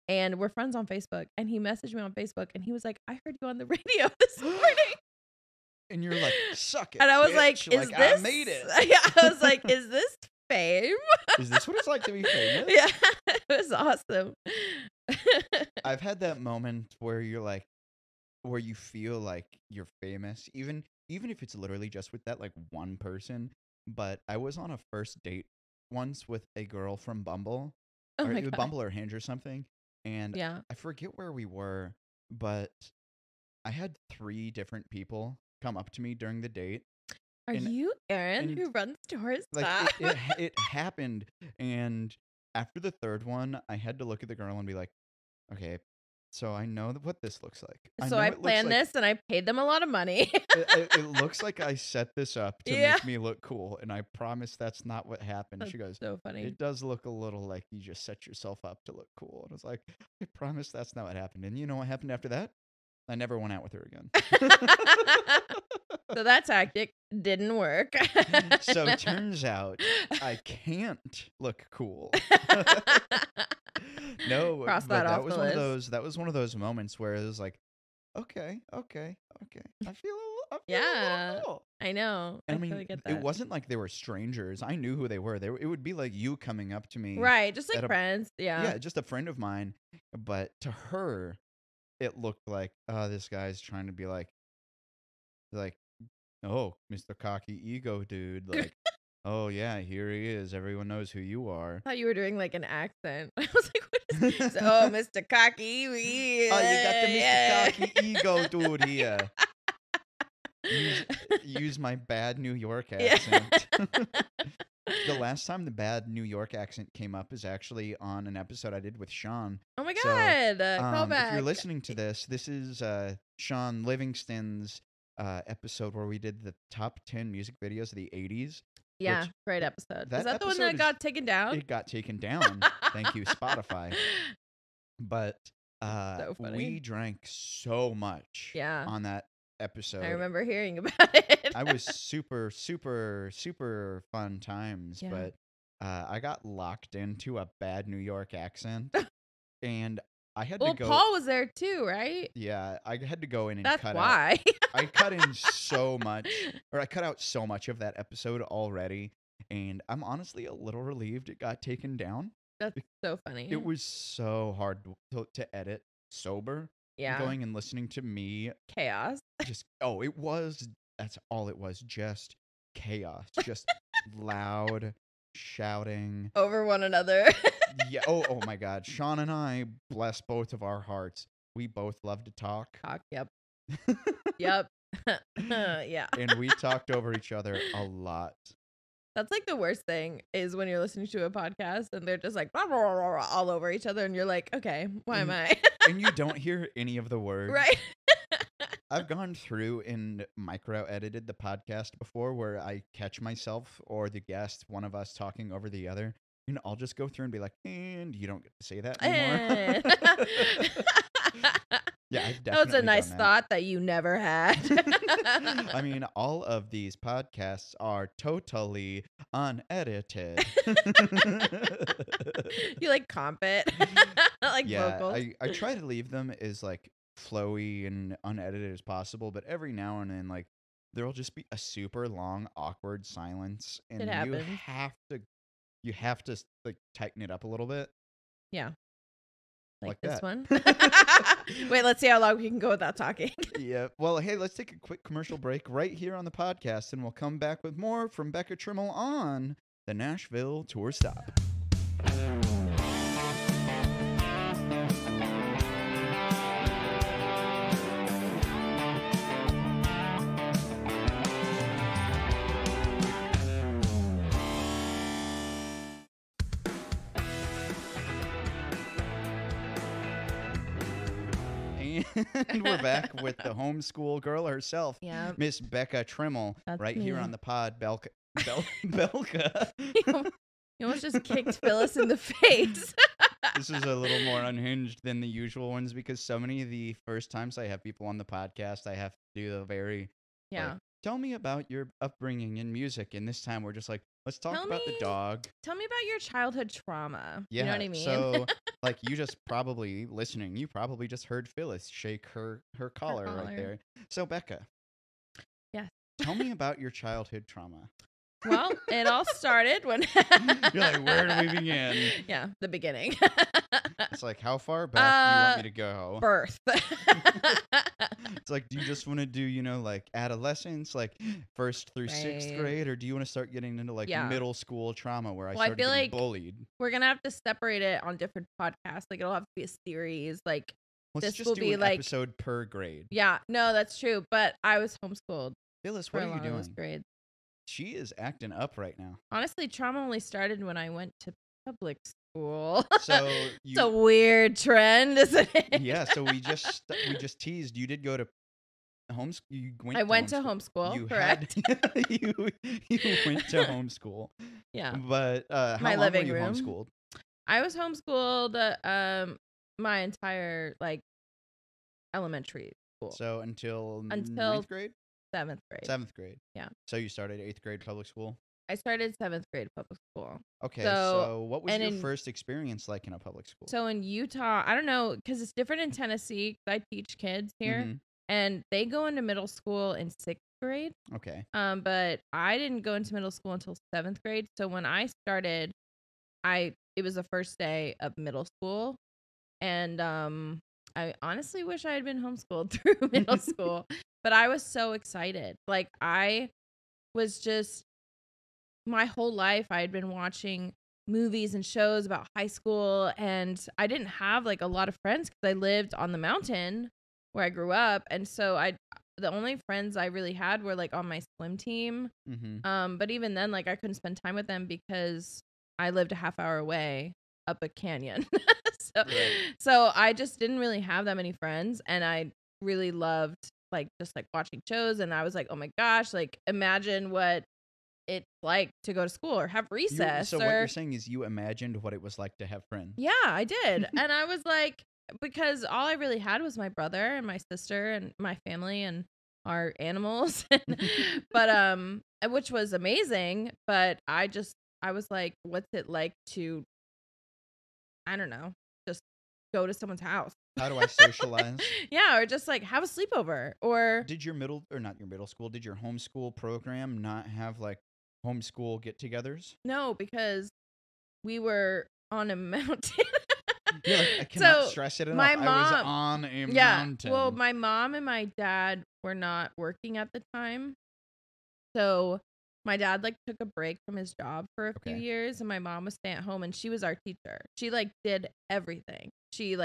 B: and we're friends on Facebook. And he messaged me on Facebook, and he was like, "I heard you on the radio this morning."
A: And you're like, "Suck it!"
B: And I was
A: bitch.
B: like, "Is this?"
A: I made it.
B: Yeah, I was like, "Is this fame?
A: Is this what it's like to be famous?"
B: Yeah, it was awesome.
A: I've had that moment where you're like, where you feel like you're famous, even if it's literally just with that like one person. But I was on a first date once with a girl from Bumble, or Bumble or Hinge or something, and I forget where we were, but I had 3 different people come up to me during the date.
B: Are you Aaron who runs Doorstop?
A: Like it happened, and after the 3rd one, I had to look at the girl and be like, okay, so I know what this looks like.
B: So I planned this, and I paid them a lot of money.
A: it looks like I set this up to make me look cool, and I promise that's not what happened.
B: That's
A: she goes,
B: so funny.
A: It does look a little like you just set yourself up to look cool. And I was like, I promise that's not what happened. And you know what happened after that? I never went out with her again.
B: So that tactic didn't work.
A: So it turns out I can't look cool. No,
B: Cross that off the list.
A: That was one of those moments where it was like, okay. I feel a little cool.
B: I know.
A: And I mean, it wasn't like they were strangers. I knew who they were. It would be like you coming up to me,
B: right? Just like friends.
A: Yeah, just a friend of mine. But to her, it looked like, this guy's trying to be like, oh, Mr. Cocky Ego dude, like. Oh, yeah, here he is. Everyone knows who you are.
B: I thought you were doing like an accent. I was like, what is this? Oh, Mr. Cocky.
A: Oh, you got the Mr. Cocky Ego dude here. Use my bad New York accent. The last time the bad New York accent came up is actually on an episode I did with Sean.
B: Oh my God. Callback.
A: If you're listening to this is Sean Livingston's episode where we did the top 10 music videos of the 80s.
B: Yeah, great episode. Is that the one that got taken down?
A: It got taken down. Thank you, Spotify. But
B: so
A: we drank so much on that episode.
B: I remember hearing about it.
A: I was super, super, super fun times, but I got locked into a bad New York accent, and I had to go.
B: Well, Paul was there too, right?
A: Yeah, I had to go in and
B: That's
A: cut
B: why.
A: out. I cut in so much, or I cut out so much of that episode already, and I'm honestly a little relieved it got taken down.
B: That's so funny.
A: It was so hard to edit sober.
B: Yeah.
A: Going and listening to me.
B: Chaos.
A: That's all it was. Just chaos. Just loud shouting.
B: Over one another.
A: Yeah. Oh my God. Sean and I, bless both of our hearts. We both love to talk.
B: Yep. Yep. Yeah.
A: And we talked over each other a lot.
B: That's like the worst thing is when you're listening to a podcast and they're just like blah, blah, blah, blah, all over each other and you're like, okay, why am I?
A: And you don't hear any of the words.
B: Right.
A: I've gone through and micro edited the podcast before where I catch myself or the guest, one of us talking over the other. And I'll just go through and be like, and you don't get to say that anymore. Yeah, I've definitely
B: that was a nice thought that you never had.
A: I mean, all of these podcasts are totally unedited.
B: You like comp it, like vocals.
A: I try to leave them as like flowy and unedited as possible, but every now and then, like there'll just be a super long, awkward silence, and
B: it happens.
A: you have to like tighten it up a little bit.
B: Yeah. Like this
A: that.
B: One. Wait, let's see how long we can go without talking.
A: Yeah. Well, hey, let's take a quick commercial break right here on the podcast, and we'll come back with more from Becca Tremmel on the Nashville Tour Stop. And we're back with the homeschool girl herself, Miss Becca Tremmel, here on the pod. Belka.
B: You almost just kicked Phyllis in the face.
A: This is a little more unhinged than the usual ones because so many of the first times I have people on the podcast, I have to do the very, tell me about your upbringing in music. And this time we're just like, let's talk about the dog.
B: Tell me about your childhood trauma.
A: Yeah,
B: you know what I mean?
A: So, like, you just probably listening, you probably just heard Phyllis shake her collar right there. So, Becca.
B: Yes.
A: Tell me about your childhood trauma.
B: Well, it all started when...
A: You're like, where do we begin?
B: Yeah, the beginning.
A: It's like, how far back do you want me to go?
B: Birth.
A: It's like, do you just want to do, like adolescence, like 1st through 6th grade, or do you want to start getting into like middle school trauma where I started getting bullied?
B: We're going to have to separate it on different podcasts. Like, it'll have to be a series. Like,
A: let's just do an episode per grade.
B: Yeah, no, that's true. But I was homeschooled.
A: Phyllis, what are you doing?
B: Grades.
A: She is acting up right now.
B: Honestly, trauma only started when I went to public school.
A: So
B: it's a weird trend, isn't it?
A: Yeah. So we just teased. You did go to homeschool.
B: I went to homeschool. Correct.
A: You went to homeschool.
B: Yeah.
A: But how
B: my
A: long
B: living
A: were you
B: room.
A: Homeschooled?
B: I was homeschooled my entire elementary school.
A: So until 9th grade.
B: 7th grade.
A: 7th grade.
B: Yeah.
A: So you started 8th grade public school?
B: I started 7th grade public school.
A: Okay. So what was your first experience like in a public school?
B: So in Utah, I don't know, because it's different in Tennessee. I teach kids here, and they go into middle school in 6th grade.
A: Okay.
B: But I didn't go into middle school until 7th grade. So when I started, it was the first day of middle school, and I honestly wish I had been homeschooled through middle school. But I was so excited. Like, I was just, my whole life, I had been watching movies and shows about high school. And I didn't have, like, a lot of friends because I lived on the mountain where I grew up. And so the only friends I really had were like on my swim team. But even then, like I couldn't spend time with them because I lived a half hour away up a canyon. So I just didn't really have that many friends, and I really loved like just like watching shows, and I was like, oh my gosh, like imagine what it's like to go to school or have recess.
A: So what you're saying is you imagined what it was like to have friends.
B: Yeah, I did. And I was like, because all I really had was my brother and my sister and my family and our animals. But which was amazing, but I was like, what's it like to, I don't know, just go to someone's house?
A: How do I socialize?
B: Yeah, or just like have a sleepover. Or
A: did your not your middle school, did your homeschool program not have like homeschool get-togethers?
B: No, because we were on a mountain.
A: You're like, I cannot stress it enough.
B: My mom,
A: I was on a mountain.
B: Well, my mom and my dad were not working at the time. So my dad like took a break from his job for a few years, and my mom was staying at home, and she was our teacher. She like did everything. She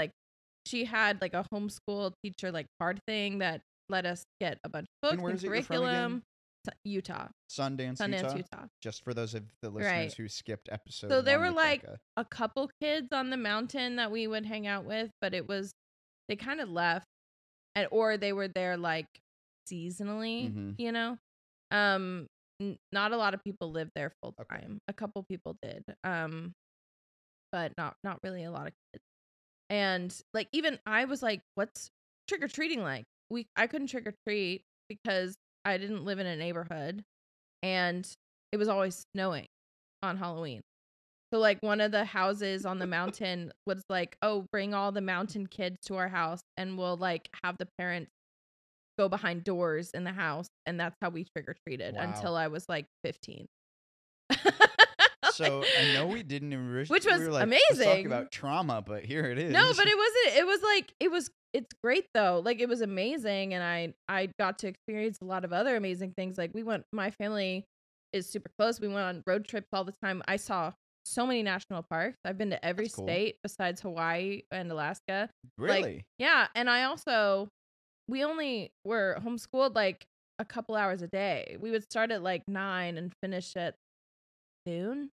B: had like a homeschool teacher like card thing that let us get a bunch of books and curriculum. Utah.
A: Sundance, Utah. Just for those of the listeners who skipped episode.
B: So there were like a couple kids on the mountain that we would hang out with, but they kind of left, or they were there like seasonally, you know. Not a lot of people lived there full time. A couple people did, but not really a lot of kids. And like even I was like, what's trick or treating like? I couldn't trick or treat because I didn't live in a neighborhood, and it was always snowing on Halloween. So like one of the houses on the mountain was like, oh, bring all the mountain kids to our house, and we'll like have the parents go behind doors in the house. And that's how we trick or treated until I was like 15.
A: So I know we didn't originally,
B: which was amazing.
A: Let's talk about trauma, but here it is.
B: No, but it wasn't. It was like it's great though. Like it was amazing, and I got to experience a lot of other amazing things. Like my family is super close. We went on road trips all the time. I saw so many national parks. I've been to every state besides Hawaii and Alaska.
A: Really?
B: Like, yeah, and we only were homeschooled like a couple hours a day. We would start at like 9 and finish at noon.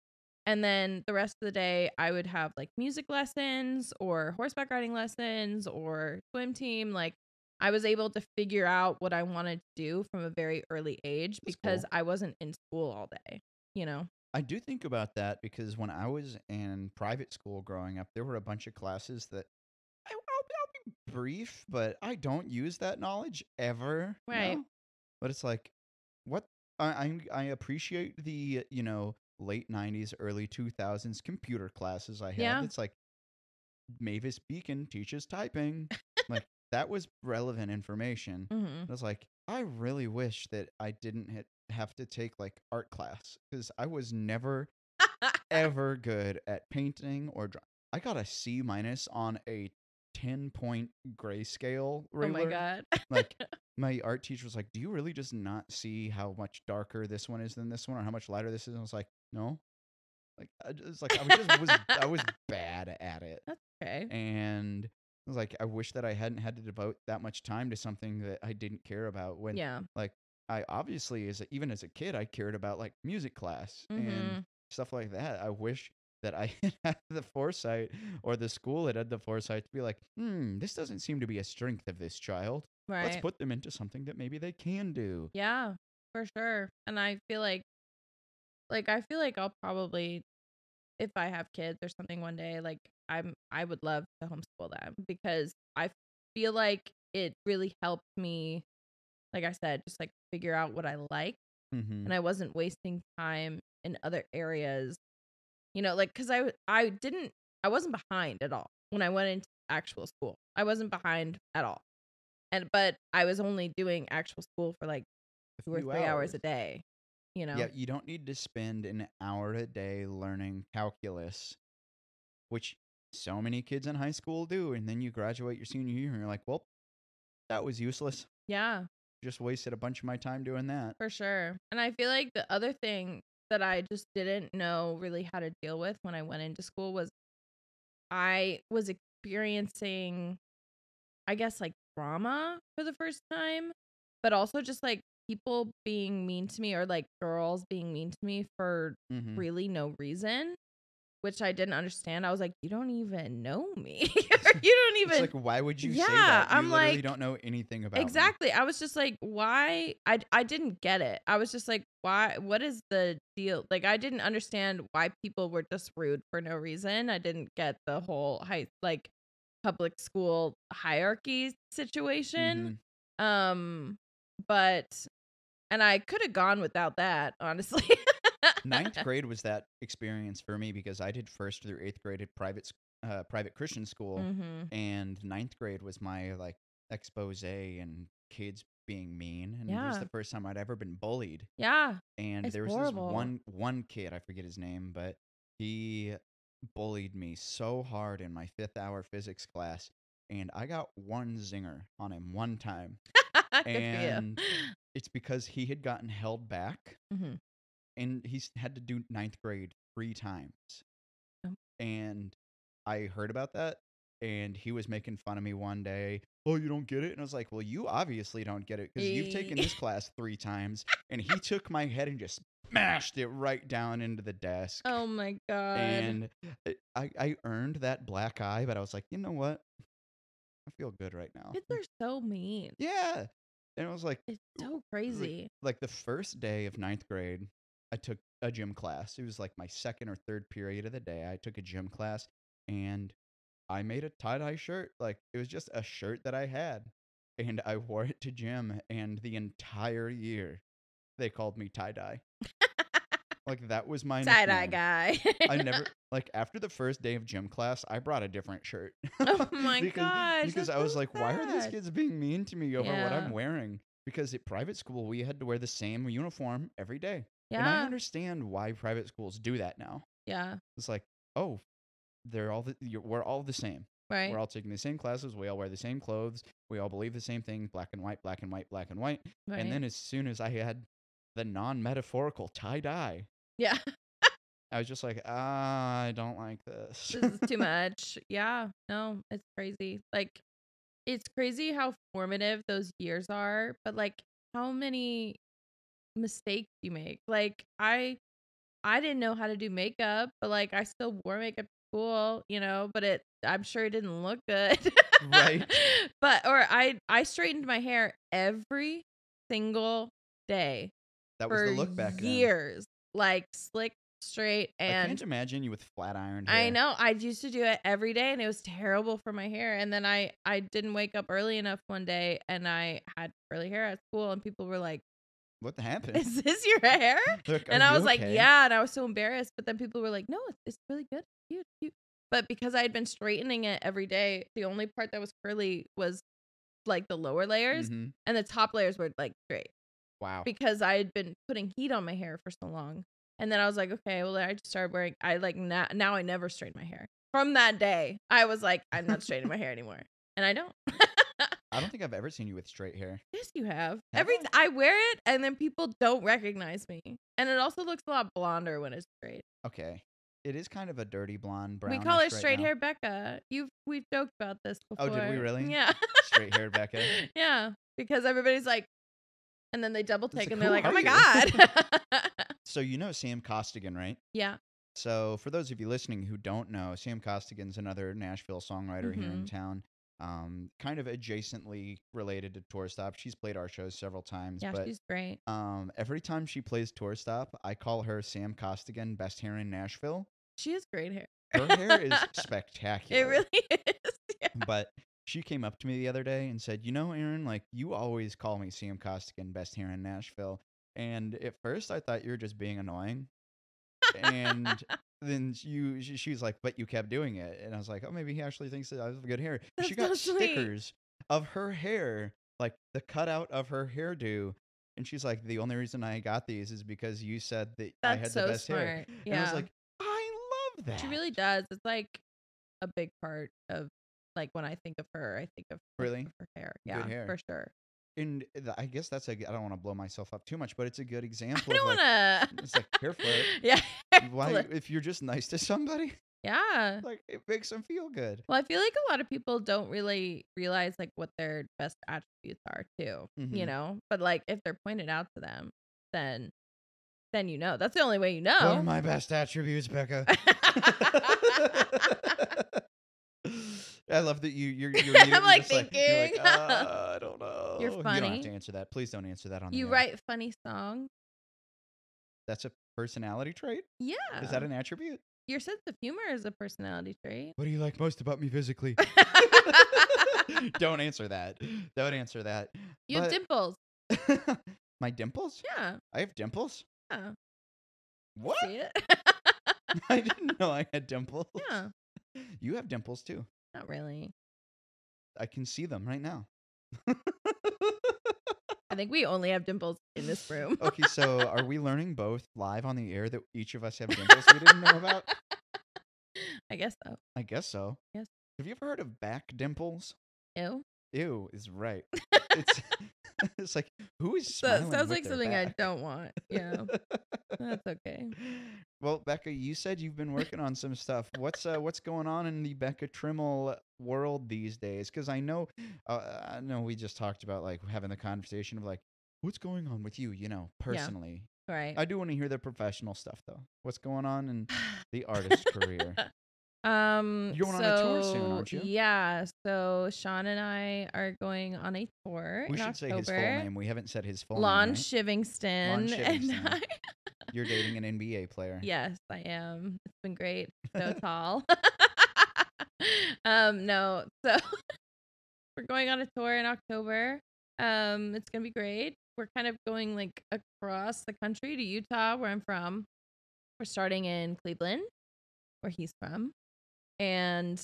B: And then the rest of the day, I would have like music lessons or horseback riding lessons or swim team. Like I was able to figure out what I wanted to do from a very early age because I wasn't in school all day, you know?
A: I do think about that because when I was in private school growing up, there were a bunch of classes that I'll be brief, but I don't use that knowledge ever.
B: Right.
A: You know? But it's like, what I appreciate the, late 90s, early 2000s computer classes I had. Yeah. It's like Mavis Beacon teaches typing. Like that was relevant information. I was like, I really wish that I didn't have to take like art class because I was never ever good at painting or drawing. I got a C- on a 10-point grayscale ruler.
B: Oh my God.
A: Like my art teacher was like, do you really just not see how much darker this one is than this one or how much lighter this is? And I was like, no. Like I was bad at it.
B: That's okay.
A: And I was like, I wish that I hadn't had to devote that much time to something that I didn't care about when like I obviously even as a kid I cared about like music class and stuff like that. I wish that I had the foresight or the school had the foresight to be like, this doesn't seem to be a strength of this child. Right. Let's put them into something that maybe they can do.
B: Yeah, for sure. And I feel like I'll probably, if I have kids or something one day, like I would love to homeschool them because I feel like it really helped me, like I said, just like figure out what I like. And I wasn't wasting time in other areas, like, cause I wasn't behind at all when I went into actual school. I wasn't behind at all. But I was only doing actual school for like 2 or 3 hours a day,
A: Yeah, you don't need to spend an hour a day learning calculus, which so many kids in high school do. And then you graduate your senior year and you're like, well, that was useless.
B: Yeah.
A: Just wasted a bunch of my time doing that.
B: For sure. And I feel like the other thing that I just didn't know really how to deal with when I went into school was I was experiencing, I guess, like trauma for the first time. but also just like people being mean to me, or like girls being mean to me for really no reason, which I didn't understand. I was like, you don't even know me. You don't even.
A: It's like, why would you say that? You
B: I'm
A: literally
B: like,
A: don't know anything about
B: exactly.
A: me.
B: I was just like, why? I didn't get it. I was just like, why? What is the deal? Like, I didn't understand why people were just rude for no reason. I didn't get the whole public school hierarchy situation. But and I could have gone without that, honestly.
A: Ninth grade was that experience for me because I did 1st through 8th grade at private Christian school, and ninth grade was my like expose and kids being mean, and it was the first time I'd ever been bullied.
B: Yeah,
A: And
B: it's
A: there was
B: horrible.
A: this one kid, I forget his name, but he bullied me so hard in my 5th hour physics class, and I got one zinger on him one time,
B: Good for you.
A: and it's because he had gotten held back and he's had to do ninth grade 3 times.
B: Oh.
A: And I heard about that, and he was making fun of me one day. Oh, you don't get it? And I was like, well, you obviously don't get it because you've taken this class 3 times. And he took my head and just smashed it right down into the desk.
B: Oh my God.
A: And I earned that black eye, but I was like, you know what? I feel good right now.
B: Kids are so mean.
A: Yeah. And I was like,
B: it's so crazy.
A: Like the first day of ninth grade, I took a gym class. It was like my 2nd or 3rd period of the day. I took a gym class and I made a tie-dye shirt. Like it was just a shirt that I had, and I wore it to gym, and the entire year they called me tie-dye. Like that was my
B: tie-dye
A: nickname.
B: Guy.
A: I never like after the first day of gym class, I brought a different shirt.
B: Oh my gosh.
A: Because I was like, why are these kids being mean to me over what I'm
B: Yeah.
A: wearing? Because at private school, we had to wear the same uniform every day.
B: Yeah.
A: And I understand why private schools do that now.
B: Yeah.
A: It's like, oh, we're all the same.
B: Right.
A: We're all taking the same classes. We all wear the same clothes. We all believe the same thing, black and white, black and white, black and white.
B: Right.
A: And then as soon as I had the non-metaphorical tie-dye,
B: yeah,
A: I was just like, I don't like this.
B: this is too much. Yeah, no, it's crazy. Like, it's crazy how formative those years are, but like how many mistakes you make. Like, I didn't know how to do makeup, but like I still wore makeup to school, but I'm sure it didn't look good.
A: Right.
B: Or I straightened my hair every single day.
A: That was the look back then.
B: Years. Like slick, straight, and
A: I can't imagine you with flat ironed hair.
B: I know. I used to do it every day, and it was terrible for my hair. And then I didn't wake up early enough one day, and I had curly hair at school, and people were like,
A: what happened?
B: is this your hair? And I was like, yeah. And I was so embarrassed. But then people were like, no, it's really good. Cute. But because I had been straightening it every day, the only part that was curly was like the lower layers, and the top layers were like straight.
A: Wow.
B: Because I had been putting heat on my hair for so long. And then I was like, okay, well, I just started wearing, now I never straighten my hair. From that day, I was like, I'm not straightening my hair anymore. And I don't.
A: I don't think I've ever seen you with straight hair.
B: Yes, you have. I wear it, and then people don't recognize me. And it also looks a lot blonder when it's straight.
A: Okay. It is kind of a dirty blonde, brownish.
B: We call her
A: right
B: straight
A: now.
B: hair Becca. We've joked about this before.
A: Oh, did we really?
B: Yeah.
A: Straight hair Becca.
B: Yeah, because everybody's like, and then they double take, and they're
A: like,
B: oh my God.
A: So you know Sam Costigan, right?
B: Yeah.
A: So for those of you listening who don't know, Sam Costigan's another Nashville songwriter here in town. Kind of adjacently related to Tour Stop. She's played our shows several times.
B: Yeah,
A: but,
B: she's great.
A: Every time she plays Tour Stop, I call her Sam Costigan, best hair in Nashville.
B: She has great hair.
A: Her hair is spectacular.
B: It really is. Yeah.
A: But she came up to me the other day and said, Aaron, like, you always call me Sam Costigan, best hair in Nashville. And at first I thought you were just being annoying. And then she was like, but you kept doing it. And I was like, oh, maybe he actually thinks that I have good hair. She got stickers of her hair, like the cutout of her hairdo. And she's like, the only reason I got these is because you said that I had the best hair.
B: Yeah.
A: And I was like, I love that.
B: She really does. It's like a big part of, like, when I think of her, I think of
A: really
B: her hair. Yeah,
A: good hair.
B: for sure.
A: And I guess I don't want to blow myself up too much, but it's a good example.
B: I don't want to.
A: It's like, hair flip.
B: Yeah,
A: Why, if you're just nice to somebody,
B: yeah,
A: like it makes them feel good.
B: Well, I feel like a lot of people don't really realize like what their best attributes are too, But like if they're pointed out to them, then That's the only way you know.
A: What are my best attributes, Becca? I love that you're
B: I'm like thinking.
A: I don't know.
B: You're funny.
A: You don't have to answer that. Please don't answer that on the
B: You
A: air.
B: write funny songs.
A: That's a personality trait?
B: Yeah.
A: Is that an attribute?
B: Your sense of humor is a personality trait.
A: What do you like most about me physically? Don't answer that. Don't answer that.
B: You have dimples.
A: My dimples?
B: Yeah.
A: I have dimples?
B: Yeah.
A: What?
B: See it?
A: I didn't know I had dimples.
B: Yeah.
A: You have dimples too.
B: Not really.
A: I can see them right now.
B: I think we only have dimples in this room.
A: Okay, so are we learning both live on the air that each of us have dimples we didn't know about?
B: I guess so.
A: I guess so.
B: Yes.
A: Have you ever heard of back dimples?
B: Ew.
A: Ew is right. It's like, who is smiling?
B: Sounds
A: with
B: like
A: their
B: something
A: back?
B: I don't want. Yeah. That's okay.
A: Well, Becca, you said you've been working on some stuff. What's going on in the Becca Tremmel world these days? Because I know we just talked about like having the conversation of like, what's going on with you, personally.
B: Yeah. Right.
A: I do want to hear the professional stuff though. What's going on in the artist career? You're going on a tour soon, aren't you?
B: Yeah. So Sean and I are going on a tour.
A: We
B: in
A: should
B: October.
A: say his full name. We haven't said his full
B: Lon
A: name. Right?
B: Shivingston.
A: Lon Shivingston. You're dating an NBA player.
B: Yes, I am. It's been great. So tall. No. So we're going on a tour in October. It's gonna be great. We're kind of going like across the country to Utah, where I'm from. We're starting in Cleveland, where he's from, and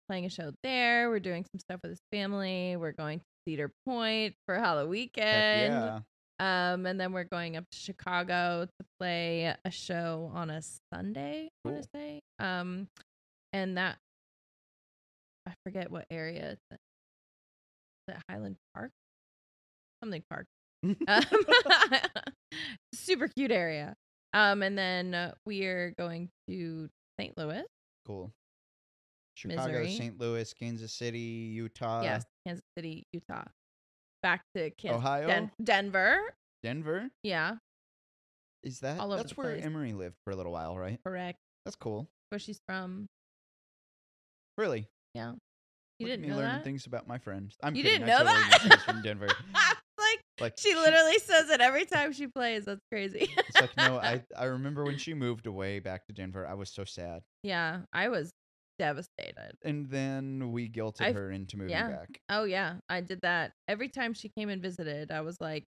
B: playing a show there. We're doing some stuff with his family. We're going to Cedar Point for Halloween weekend.
A: Yeah.
B: And then we're going up to Chicago to play a show on a Sunday, I want to say. And that, I forget what area it's in. Is it Highland Park? Something park. Super cute area. And then we're going to St. Louis.
A: Cool. Chicago,
B: Missouri.
A: St. Louis, Kansas City, Utah.
B: Yes, Kansas City, Utah. Back to Kansas.
A: Ohio?
B: Denver.
A: Denver?
B: Yeah.
A: Is that?
B: All over
A: That's
B: the
A: where
B: place.
A: Emery lived for a little while, right?
B: Correct.
A: That's cool.
B: Where she's from.
A: Really?
B: Yeah.
A: You didn't know learning things about my friends. I'm
B: you
A: kidding.
B: didn't know that?
A: She's from Denver.
B: like she literally says it every time she plays. That's crazy.
A: It's like, no, I remember when she moved away back to Denver, I was so sad.
B: Yeah, I was devastated.
A: And then we guilted her into moving back.
B: Oh, yeah. I did that. Every time she came and visited, I was like,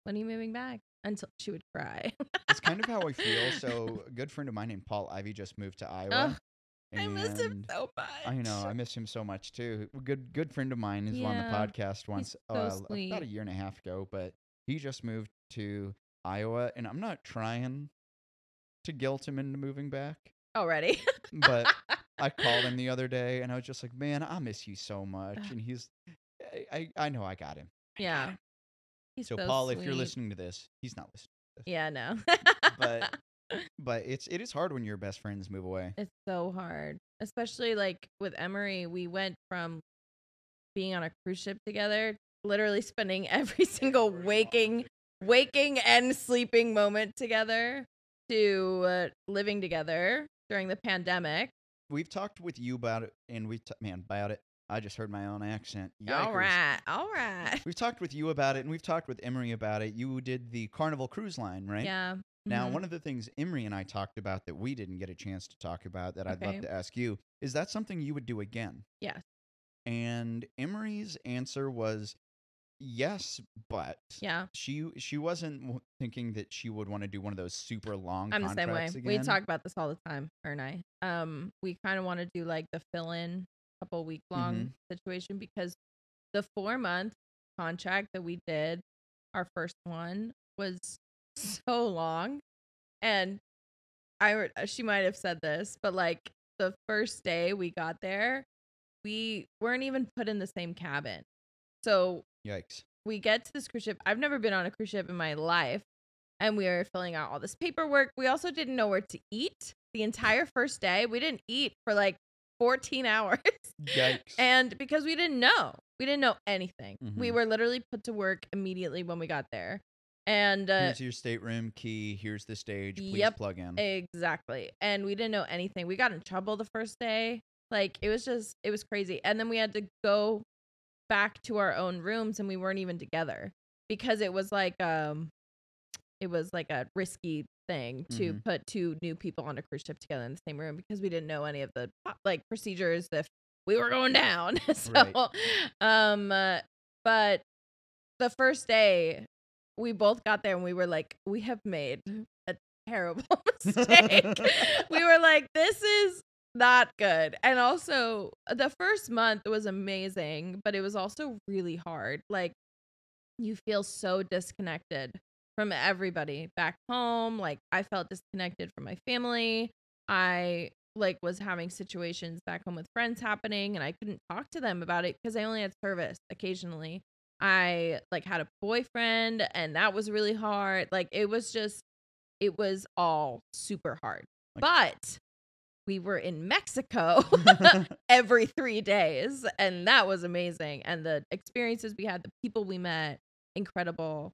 B: when are you moving back? Until she would cry.
A: It's kind of how I feel. So a good friend of mine named Paul Ivy just moved to Iowa.
B: I miss him so much.
A: I know. I miss him so much too. Good friend of mine is on the podcast once about a year and a half ago, but he just moved to Iowa, and I'm not trying to guilt him into moving back.
B: Already.
A: But I called him the other day, and I was just like, man, I miss you so much. And I know I got him.
B: Yeah. He's
A: so Paul, sweet. If you're listening to this, he's not listening to this.
B: Yeah, no.
A: But it is hard when your best friends move away.
B: It's so hard. Especially like with Emery, we went from being on a cruise ship together, literally spending every single waking and sleeping moment together, to living together during the pandemic.
A: We've talked with you about it, and about it. I just heard my own accent.
B: Yikers. All right.
A: We've talked with you about it, and we've talked with Emery about it. You did the Carnival Cruise Line, right?
B: Yeah.
A: Now, one of the things Emery and I talked about that we didn't get a chance to talk about that I'd love to ask you, is that something you would do again?
B: Yes.
A: And Emery's answer was yes, but she wasn't thinking that she would want to do one of those super long contracts again. I'm the same way.
B: We talk about this all the time, her and I. We kind of want to do like the fill-in couple week long situation, because the 4-month contract that we did, our first one, was so long. And she might have said this, but like the first day we got there, we weren't even put in the same cabin. So
A: yikes.
B: We get to this cruise ship. I've never been on a cruise ship in my life. and we were filling out all this paperwork. We also didn't know where to eat the entire first day. We didn't eat for like 14 hours.
A: Yikes.
B: And because we didn't know anything. We were literally put to work immediately when we got there. And
A: here's your stateroom key. Here's the stage. Please plug in.
B: Exactly. And we didn't know anything. We got in trouble the first day. Like, it was crazy. And then we had to go back to our own rooms, and we weren't even together because it was like a risky thing to put two new people on a cruise ship together in the same room because we didn't know any of the like procedures if we were going down. So, right. But the first day we both got there and we were like, we have made a terrible mistake. We were like, this is not good. And also the first month was amazing, but it was also really hard. Like, you feel so disconnected from everybody back home. Like, I felt disconnected from my family. I like was having situations back home with friends happening, and I couldn't talk to them about it because I only had service occasionally. I like had a boyfriend, and that was really hard. Like, it was all super hard. But we were in Mexico every 3 days, and that was amazing. And the experiences we had, the people we met, incredible.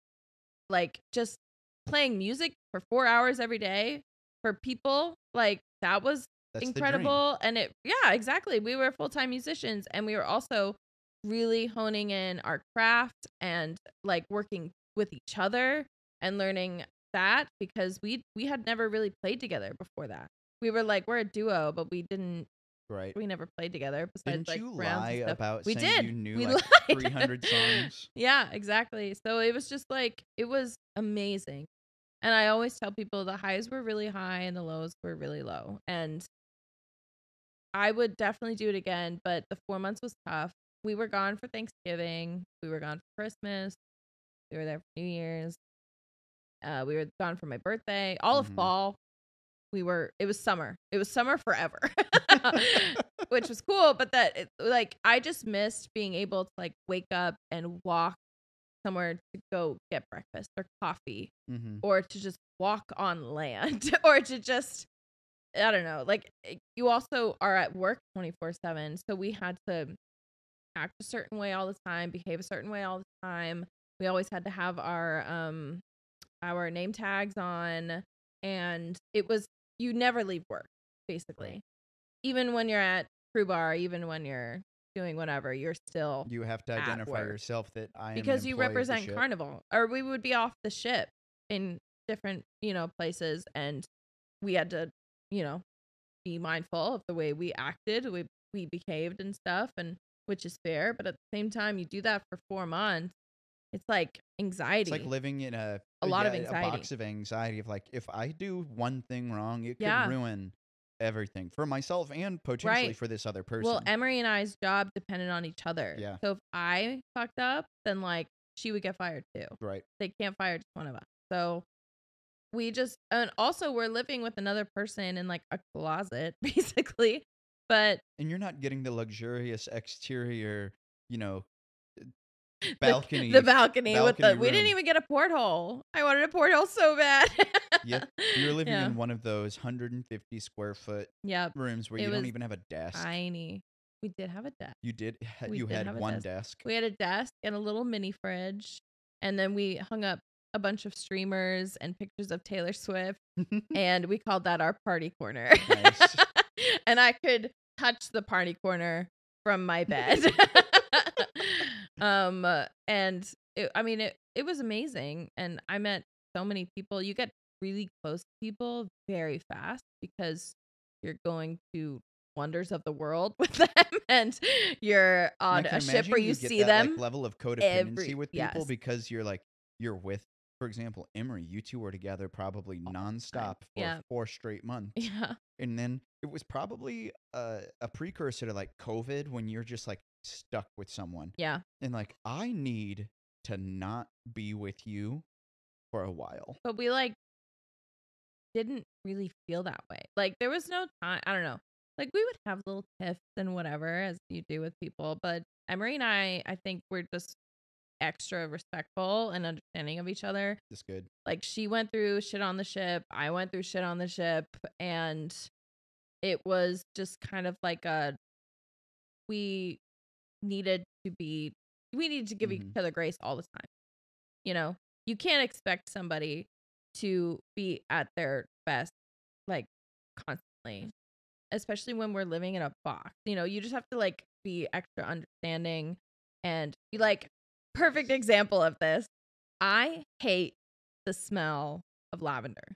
B: Like, just playing music for 4 hours every day for people, like, that's incredible. And exactly. We were full-time musicians, and we were also really honing in our craft and like working with each other and learning that because we had never really played together before that. We were like, we're a duo, but we didn't.
A: Right.
B: We never played together besides
A: Didn't you
B: rounds
A: lie
B: and stuff.
A: about
B: We
A: saying
B: did.
A: you knew
B: We
A: like
B: lied.
A: 300 songs?
B: Yeah, exactly. So it was just like, it was amazing. And I always tell people the highs were really high and the lows were really low. And I would definitely do it again, but the 4 months was tough. We were gone for Thanksgiving. We were gone for Christmas. We were there for New Year's. We were gone for my birthday. All of fall. It was summer. It was summer forever, which was cool. But I just missed being able to like wake up and walk somewhere to go get breakfast or coffee, or to just walk on land, or to just, I don't know. Like, you also are at work 24/7. So we had to act a certain way all the time, behave a certain way all the time. We always had to have our name tags on, and you never leave work, basically. Right. Even when you're at crew bar, even when you're doing whatever, you're still
A: you have to identify yourself that I am
B: because
A: an
B: you
A: employee
B: represent
A: of the ship.
B: Carnival, or we would be off the ship in different, places, and we had to, be mindful of the way we acted, we behaved and stuff, and which is fair, but at the same time, you do that for 4 months. It's like anxiety.
A: It's like living in a
B: lot of anxiety.
A: A box of anxiety of like, if I do one thing wrong, it could ruin everything for myself and potentially for this other person.
B: Well, Emery and I's job depended on each other.
A: Yeah.
B: So if I fucked up, then like she would get fired too.
A: Right.
B: They can't fire just one of us. So and also we're living with another person in like a closet, basically. And
A: you're not getting the luxurious exterior, balcony.
B: The balcony with
A: room.
B: We didn't even get a porthole. I wanted a porthole so bad.
A: Yep. You're living in one of those 150 square foot rooms where you don't even have a desk.
B: Tiny. We did have a desk.
A: You did. You had one desk.
B: We had a desk and a little mini fridge. And then we hung up a bunch of streamers and pictures of Taylor Swift. And we called that our party corner. Nice. And I could touch the party corner from my bed. And it was amazing. And I met so many people. You get really close to people very fast because you're going to wonders of the world with them, and you're on a ship where you see them.
A: Like, level of codependency with people because you're with, for example, Emery. You two were together probably nonstop for 4 straight months.
B: Yeah.
A: And then it was probably a precursor to like COVID when you're just like stuck with someone.
B: Yeah.
A: And like, I need to not be with you for a while.
B: But we like didn't really feel that way. Like, there was no time. I don't know. Like, we would have little tiffs and whatever, as you do with people. But Emery and I think we're just extra respectful and understanding of each other.
A: That's good.
B: Like, she went through shit on the ship. I went through shit on the ship. And it was just kind of like we needed to give each other grace all the time. You know, you can't expect somebody to be at their best, like, constantly, especially when we're living in a box. You know, you just have to, like, be extra understanding. And you, like, perfect example of this. I hate the smell of lavender.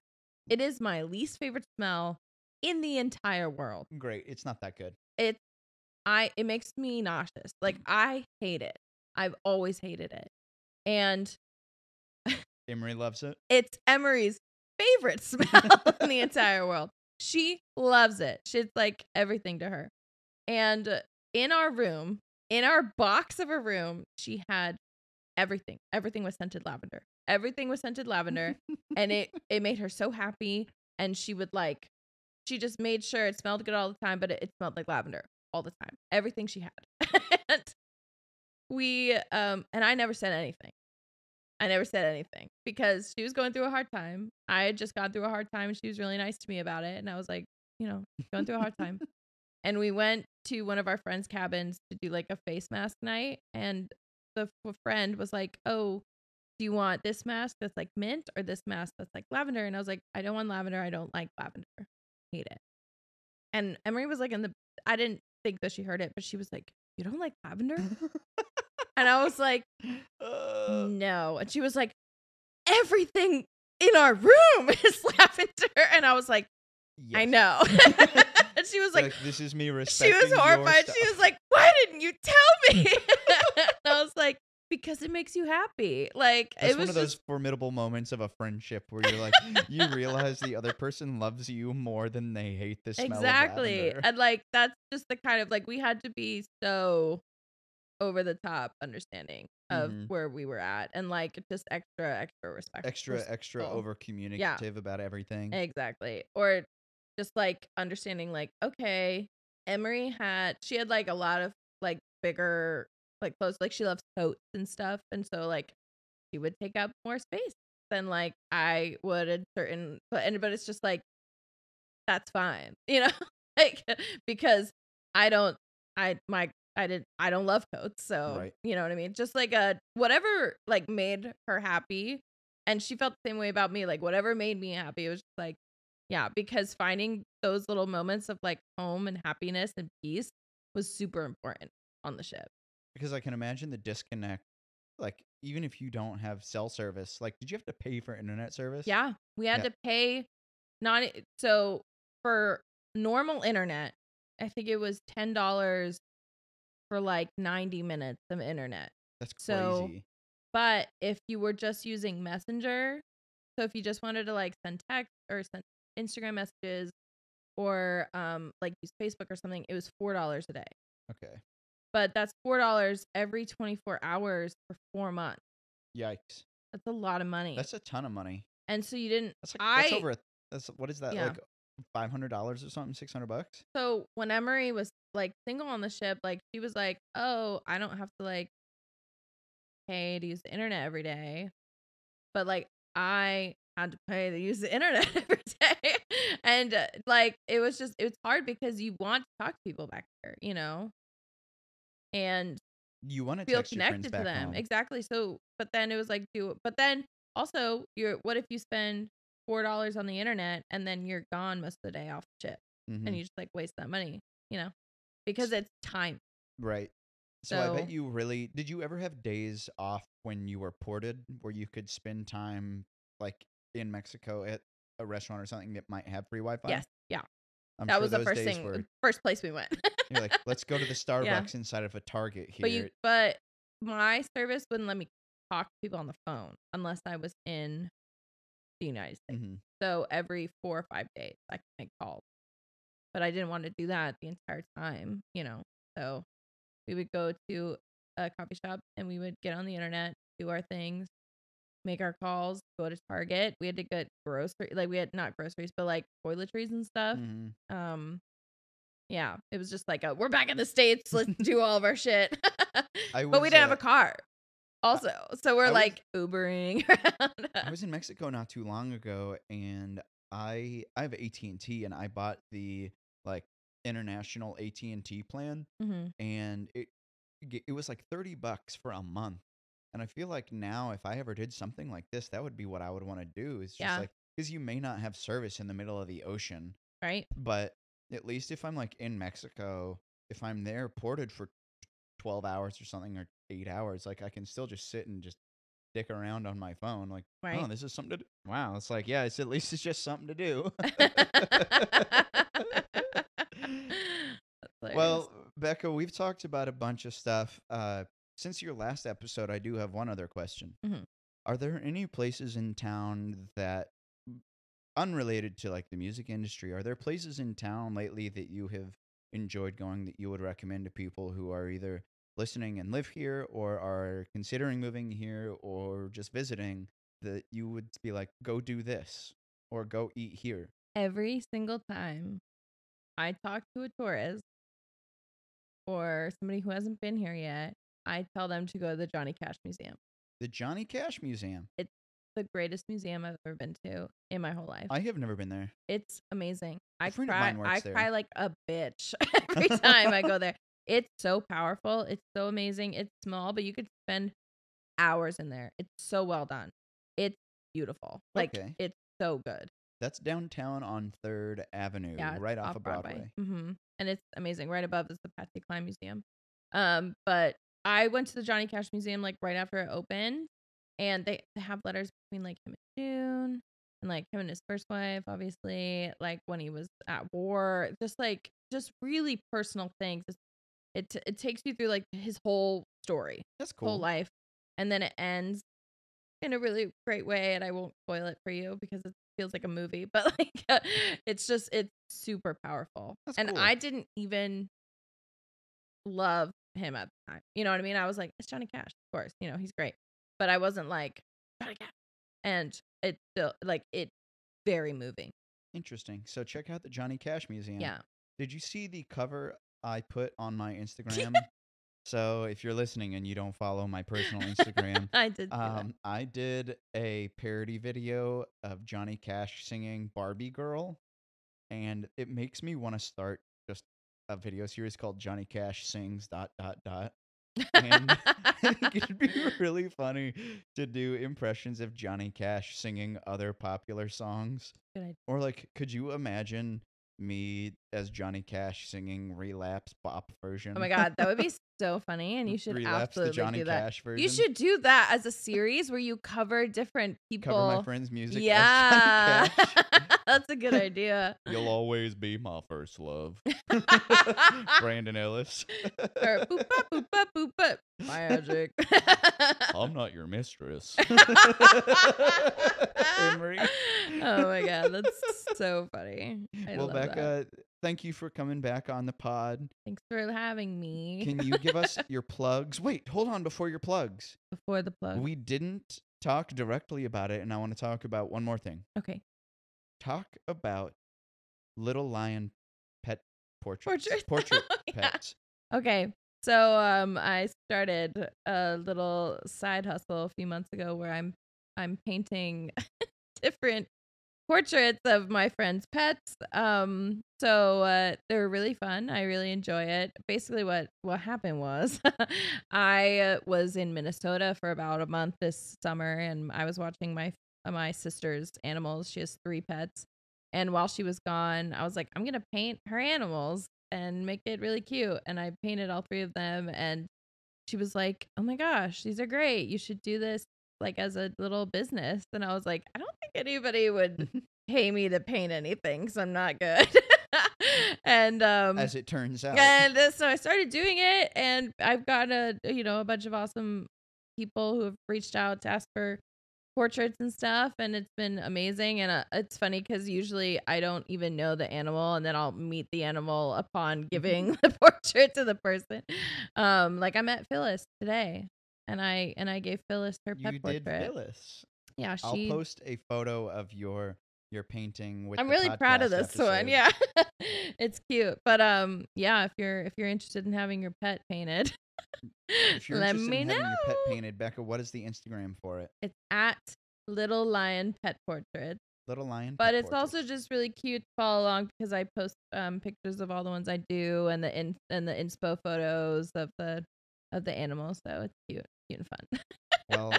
B: It is my least favorite smell in the entire world.
A: Great. It's not that good.
B: It makes me nauseous. Like, I hate it. I've always hated it. And
A: Emery loves it.
B: It's Emery's favorite smell in the entire world. She loves it. She's like everything to her. And in our room, in our box of a room, she had everything. Everything was scented lavender. Everything was scented lavender. And it made her so happy. And she just made sure it smelled good all the time, but it smelled like lavender all the time. Everything she had. And and I never said anything. Because she was going through a hard time. I had just gone through a hard time, and she was really nice to me about it. And I was like, going through a hard time. And we went to one of our friends' cabins to do like a face mask night. And the friend was like, oh, do you want this mask that's like mint or this mask that's like lavender? And I was like, I don't want lavender. I don't like lavender. Hate it. And Emery was like I didn't think that she heard it, but she was like, you don't like lavender? And I was like, no. And she was like, everything in our room is lavender. And I was like, yes. I know. And she was like,
A: this is me respecting.
B: She was horrified. She was like, why didn't you tell me? And I was like, because it makes you happy. Like,
A: it's one of those formidable moments of a friendship where you're like, you realize the other person loves you more than they hate the smell of lavender.
B: And like, that's just the kind of, like, we had to be so over the top understanding of where we were at, and like just extra respect,
A: extra over communicative about everything.
B: Exactly. Or just like understanding, like, okay, Emery had like a lot of like bigger like clothes, like she loves coats and stuff, and so like she would take up more space than like I would at certain, but it's just like, that's fine, like, because I don't love coats, so right. You know what I mean? Just like whatever like made her happy, and she felt the same way about me. Like, whatever made me happy, it was just like, yeah, because finding those little moments of like home and happiness and peace was super important on the ship.
A: Because I can imagine the disconnect, like even if you don't have cell service, like did you have to pay for internet service?
B: Yeah, we had to pay. So for normal internet, I think it was $10 for like 90 minutes of internet.
A: That's crazy.
B: But if you were just using Messenger, so if you just wanted to like send text or send Instagram messages or like use Facebook or something, it was $4 a day.
A: Okay.
B: But that's $4 every 24 hours for 4 months.
A: Yikes.
B: That's a lot of money.
A: That's a ton of money.
B: And so you didn't.
A: That's over. What is that? Yeah. Like $500 or something? $600?
B: So when Emery was like single on the ship, like she was like, oh, I don't have to like pay to use the internet every day, but like I had to pay to use the internet every day. And like it was hard because you want to talk to people back there, and
A: you want to
B: feel connected to them.
A: Home.
B: Exactly. So but then it was like, but then also what if you spend $4 on the internet and then you're gone most of the day off the ship, and you just like waste that money, because it's time.
A: Right. So I bet you really, did you ever have days off when you were ported where you could spend time like in Mexico at a restaurant or something that might have free Wi-Fi?
B: Yes. Yeah. That was the first place we went.
A: You're like, let's go to the Starbucks inside of a Target here.
B: But my service wouldn't let me talk to people on the phone unless I was in the United States. So every 4 or 5 days I could make calls. But I didn't want to do that the entire time, So we would go to a coffee shop and we would get on the internet, do our things, make our calls, go to Target. We had to get we had not groceries, but like toiletries and stuff. Yeah, it was just like we're back in the States. Let's do all of our shit. But we didn't have a car. Also, so we're like Ubering around.
A: I was in Mexico not too long ago, and I have AT&T, and I bought the like international AT&T plan, and it was like $30 for a month. And I feel like now, if I ever did something like this, that would be what I would want to do. It's just like, because you may not have service in the middle of the ocean,
B: right?
A: But at least if I'm like in Mexico, if I'm there ported for 12 hours or something, or 8 hours, like I can still just sit and just dick around on my phone. Like,
B: right.
A: Oh, this is something to do. Wow. It's like, yeah, it's at least it's just something to do. Well, Becca, we've talked about a bunch of stuff. Since your last episode, I do have one other question. Are there any places in town that, unrelated to like the music industry, are there places in town lately that you have enjoyed going that you would recommend to people who are either listening and live here, or are considering moving here, or just visiting, that you would be like, go do this or go eat here?
B: Every single time I talk to a tourist or somebody who hasn't been here yet, I tell them to go to the Johnny Cash Museum.
A: The Johnny Cash Museum.
B: It's the greatest museum I've ever been to in my whole life.
A: I have never been there.
B: It's amazing.
A: A friend of mine works there.
B: I cry like a bitch every time I go there. It's so powerful. It's so amazing. It's small, but you could spend hours in there. It's so well done. It's beautiful. Like, it's so good.
A: That's downtown on 3rd Avenue, right off of Broadway.
B: And it's amazing. Right above is the Patsy Cline Museum. But I went to the Johnny Cash Museum like right after it opened, and they have letters between like him and June, and like him and his first wife, obviously, like when he was at war, just really personal things. It takes you through like his whole story.
A: That's cool.
B: Whole life. And then it ends in a really great way, and I won't spoil it for you because it feels like a movie, but like it's super powerful.
A: That's
B: and
A: cool.
B: I didn't even love him at the time. You know what I mean? I was like, it's Johnny Cash, of course. You know, he's great. But I wasn't like, Johnny Cash. And it's still like, it's very moving.
A: Interesting. So check out the Johnny Cash Museum.
B: Yeah.
A: Did you see the cover I put on my Instagram? So if you're listening and you don't follow my personal Instagram,
B: I did.
A: I did a parody video of Johnny Cash singing Barbie Girl, and it makes me want to start just a video series called Johnny Cash Sings ... And I think it'd be really funny to do impressions of Johnny Cash singing other popular songs.
B: Good idea.
A: Or like, could you imagine me as Johnny Cash singing Relapse Bop version?
B: Oh my God, that would be so funny, and you should
A: Relapse,
B: absolutely
A: the Johnny
B: do that.
A: Cash version.
B: You should do that as a series where you cover different people.
A: Cover my friends' music.
B: Yeah,
A: as Johnny Cash.
B: That's a good idea.
A: You'll always be my first love. Brandon Ellis.
B: Or boop bop boop bop boop bop. Magic.
A: I'm not your mistress. Emery.
B: Oh my God, that's so funny.
A: Well, Becca, thank you for coming back on the pod.
B: Thanks for having me.
A: Can you give us your plugs? Wait, hold on before your plugs.
B: Before the plug.
A: We didn't talk directly about it, and I want to talk about one more thing.
B: Okay.
A: Talk about Little Lion pet portraits.
B: Portrait
A: pets.
B: Okay. So I started a little side hustle a few months ago where I'm painting different portraits of my friends' pets. So they're really fun. I really enjoy it. Basically what happened was I was in Minnesota for about a month this summer, and I was watching my sister's animals. She has 3 pets. And while she was gone, I was like, I'm going to paint her animals and make it really cute. And I painted all 3 of them. And she was like, oh my gosh, these are great. You should do this like as a little business. And I was like, I don't think anybody would pay me to paint anything, because I'm not good. And
A: as it turns out.
B: And so I started doing it, and I've got a bunch of awesome people who have reached out to ask for portraits and stuff, and it's been amazing. And it's funny because usually I don't even know the animal, and then I'll meet the animal upon giving the portrait to the person. Like I met Phyllis today, and I gave Phyllis her pet portrait.
A: You did Phyllis.
B: Yeah,
A: I'll post a photo of your painting with.
B: I'm really proud of this one. Yeah, it's cute. But yeah, if you're interested in having your pet painted,
A: If you're interested in having your pet painted, Becca, what is the Instagram for it?
B: It's at Little Lion Pet Portrait.
A: Little Lion
B: But
A: Pet
B: it's
A: Portraits.
B: also just really cute to follow along because I post pictures of all the ones I do and the inspo photos of the animals. So it's cute and fun.
A: Well,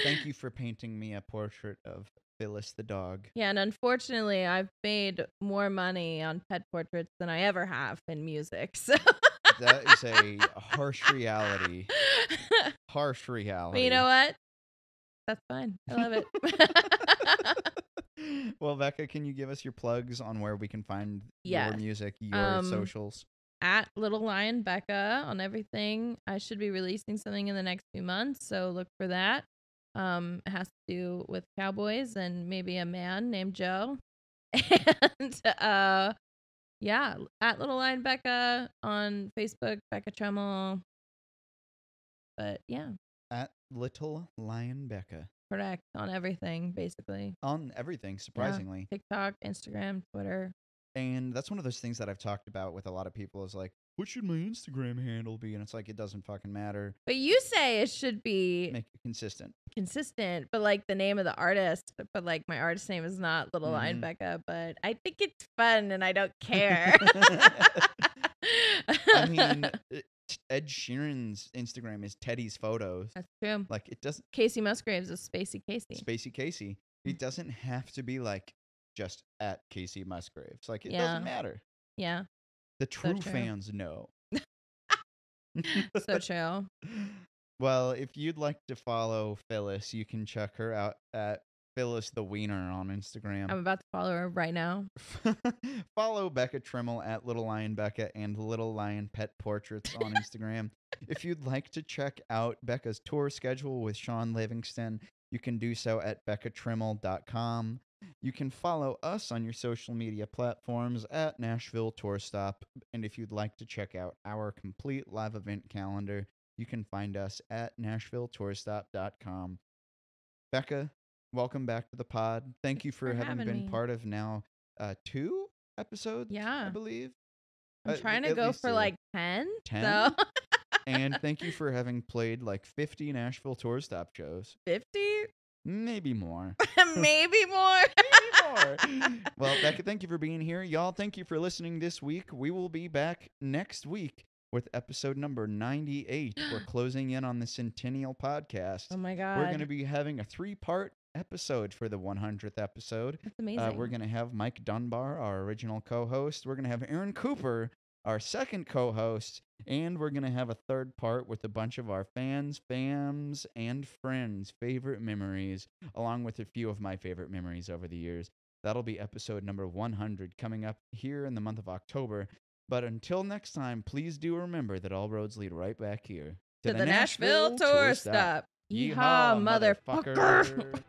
A: thank you for painting me a portrait of Phyllis the dog.
B: Yeah, and unfortunately, I've made more money on pet portraits than I ever have in music. So
A: that is a harsh reality. Harsh reality.
B: But you know what? That's fine. I love it.
A: Well, Becca, can you give us your plugs on where we can find your music, your socials?
B: At Little Lion Becca on everything. I should be releasing something in the next few months, so look for that. It has to do with cowboys and maybe a man named Joe. And yeah, at Little Lion Becca on Facebook, Becca Tremmel. But yeah.
A: At Little Lion Becca.
B: Correct. On everything, basically.
A: On everything, surprisingly.
B: Yeah. TikTok, Instagram, Twitter.
A: And that's one of those things that I've talked about with a lot of people is like, what should my Instagram handle be? And it's like, it doesn't fucking matter.
B: But you say it should be...
A: Make it consistent.
B: Consistent, but like the name of the artist. But like my artist name is not Little Lion Becca, but I think it's fun and I don't care.
A: I mean... Ed Sheeran's Instagram is Teddy's Photos.
B: That's true.
A: Like it doesn't.
B: Casey Musgraves is Spacey Casey.
A: Spacey Casey. It doesn't have to be like just at Casey Musgraves. Like it doesn't matter.
B: Yeah.
A: The true fans know.
B: So true.
A: Well, if you'd like to follow Phyllis, you can check her out at Phyllis the Wiener on Instagram.
B: I'm about to follow her right now.
A: Follow Becca Tremmel at Little Lion Becca and Little Lion Pet Portraits on Instagram. If you'd like to check out Becca's tour schedule with Sean Livingston, you can do so at beccatremmel.com. You can follow us on your social media platforms at Nashville Tour Stop. And if you'd like to check out our complete live event calendar, you can find us at NashvilleTourStop.com. Becca, welcome back to the pod. Thank you for having been part of now 2 episodes, I believe.
B: I'm trying to go for 2. Like 10.
A: 10?
B: So.
A: And thank you for having played like 50 Nashville Tour Stop shows.
B: 50?
A: Maybe more.
B: Maybe more.
A: Maybe more. Well, Becca, thank you for being here. Y'all, thank you for listening this week. We will be back next week with episode number 98. We're closing in on the Centennial podcast.
B: Oh my God.
A: We're going to be having a 3-part episode for the 100th episode.
B: That's amazing.
A: We're going to have Mike Dunbar, our original co-host. We're going to have Aaron Cooper, our second co-host. And we're going to have a 3rd part with a bunch of our fans, fams, and friends' favorite memories, along with a few of my favorite memories over the years. That'll be episode number 100 coming up here in the month of October. But until next time, please do remember that all roads lead right back here
B: to the Nashville Tour Stop. Yeehaw, motherfucker.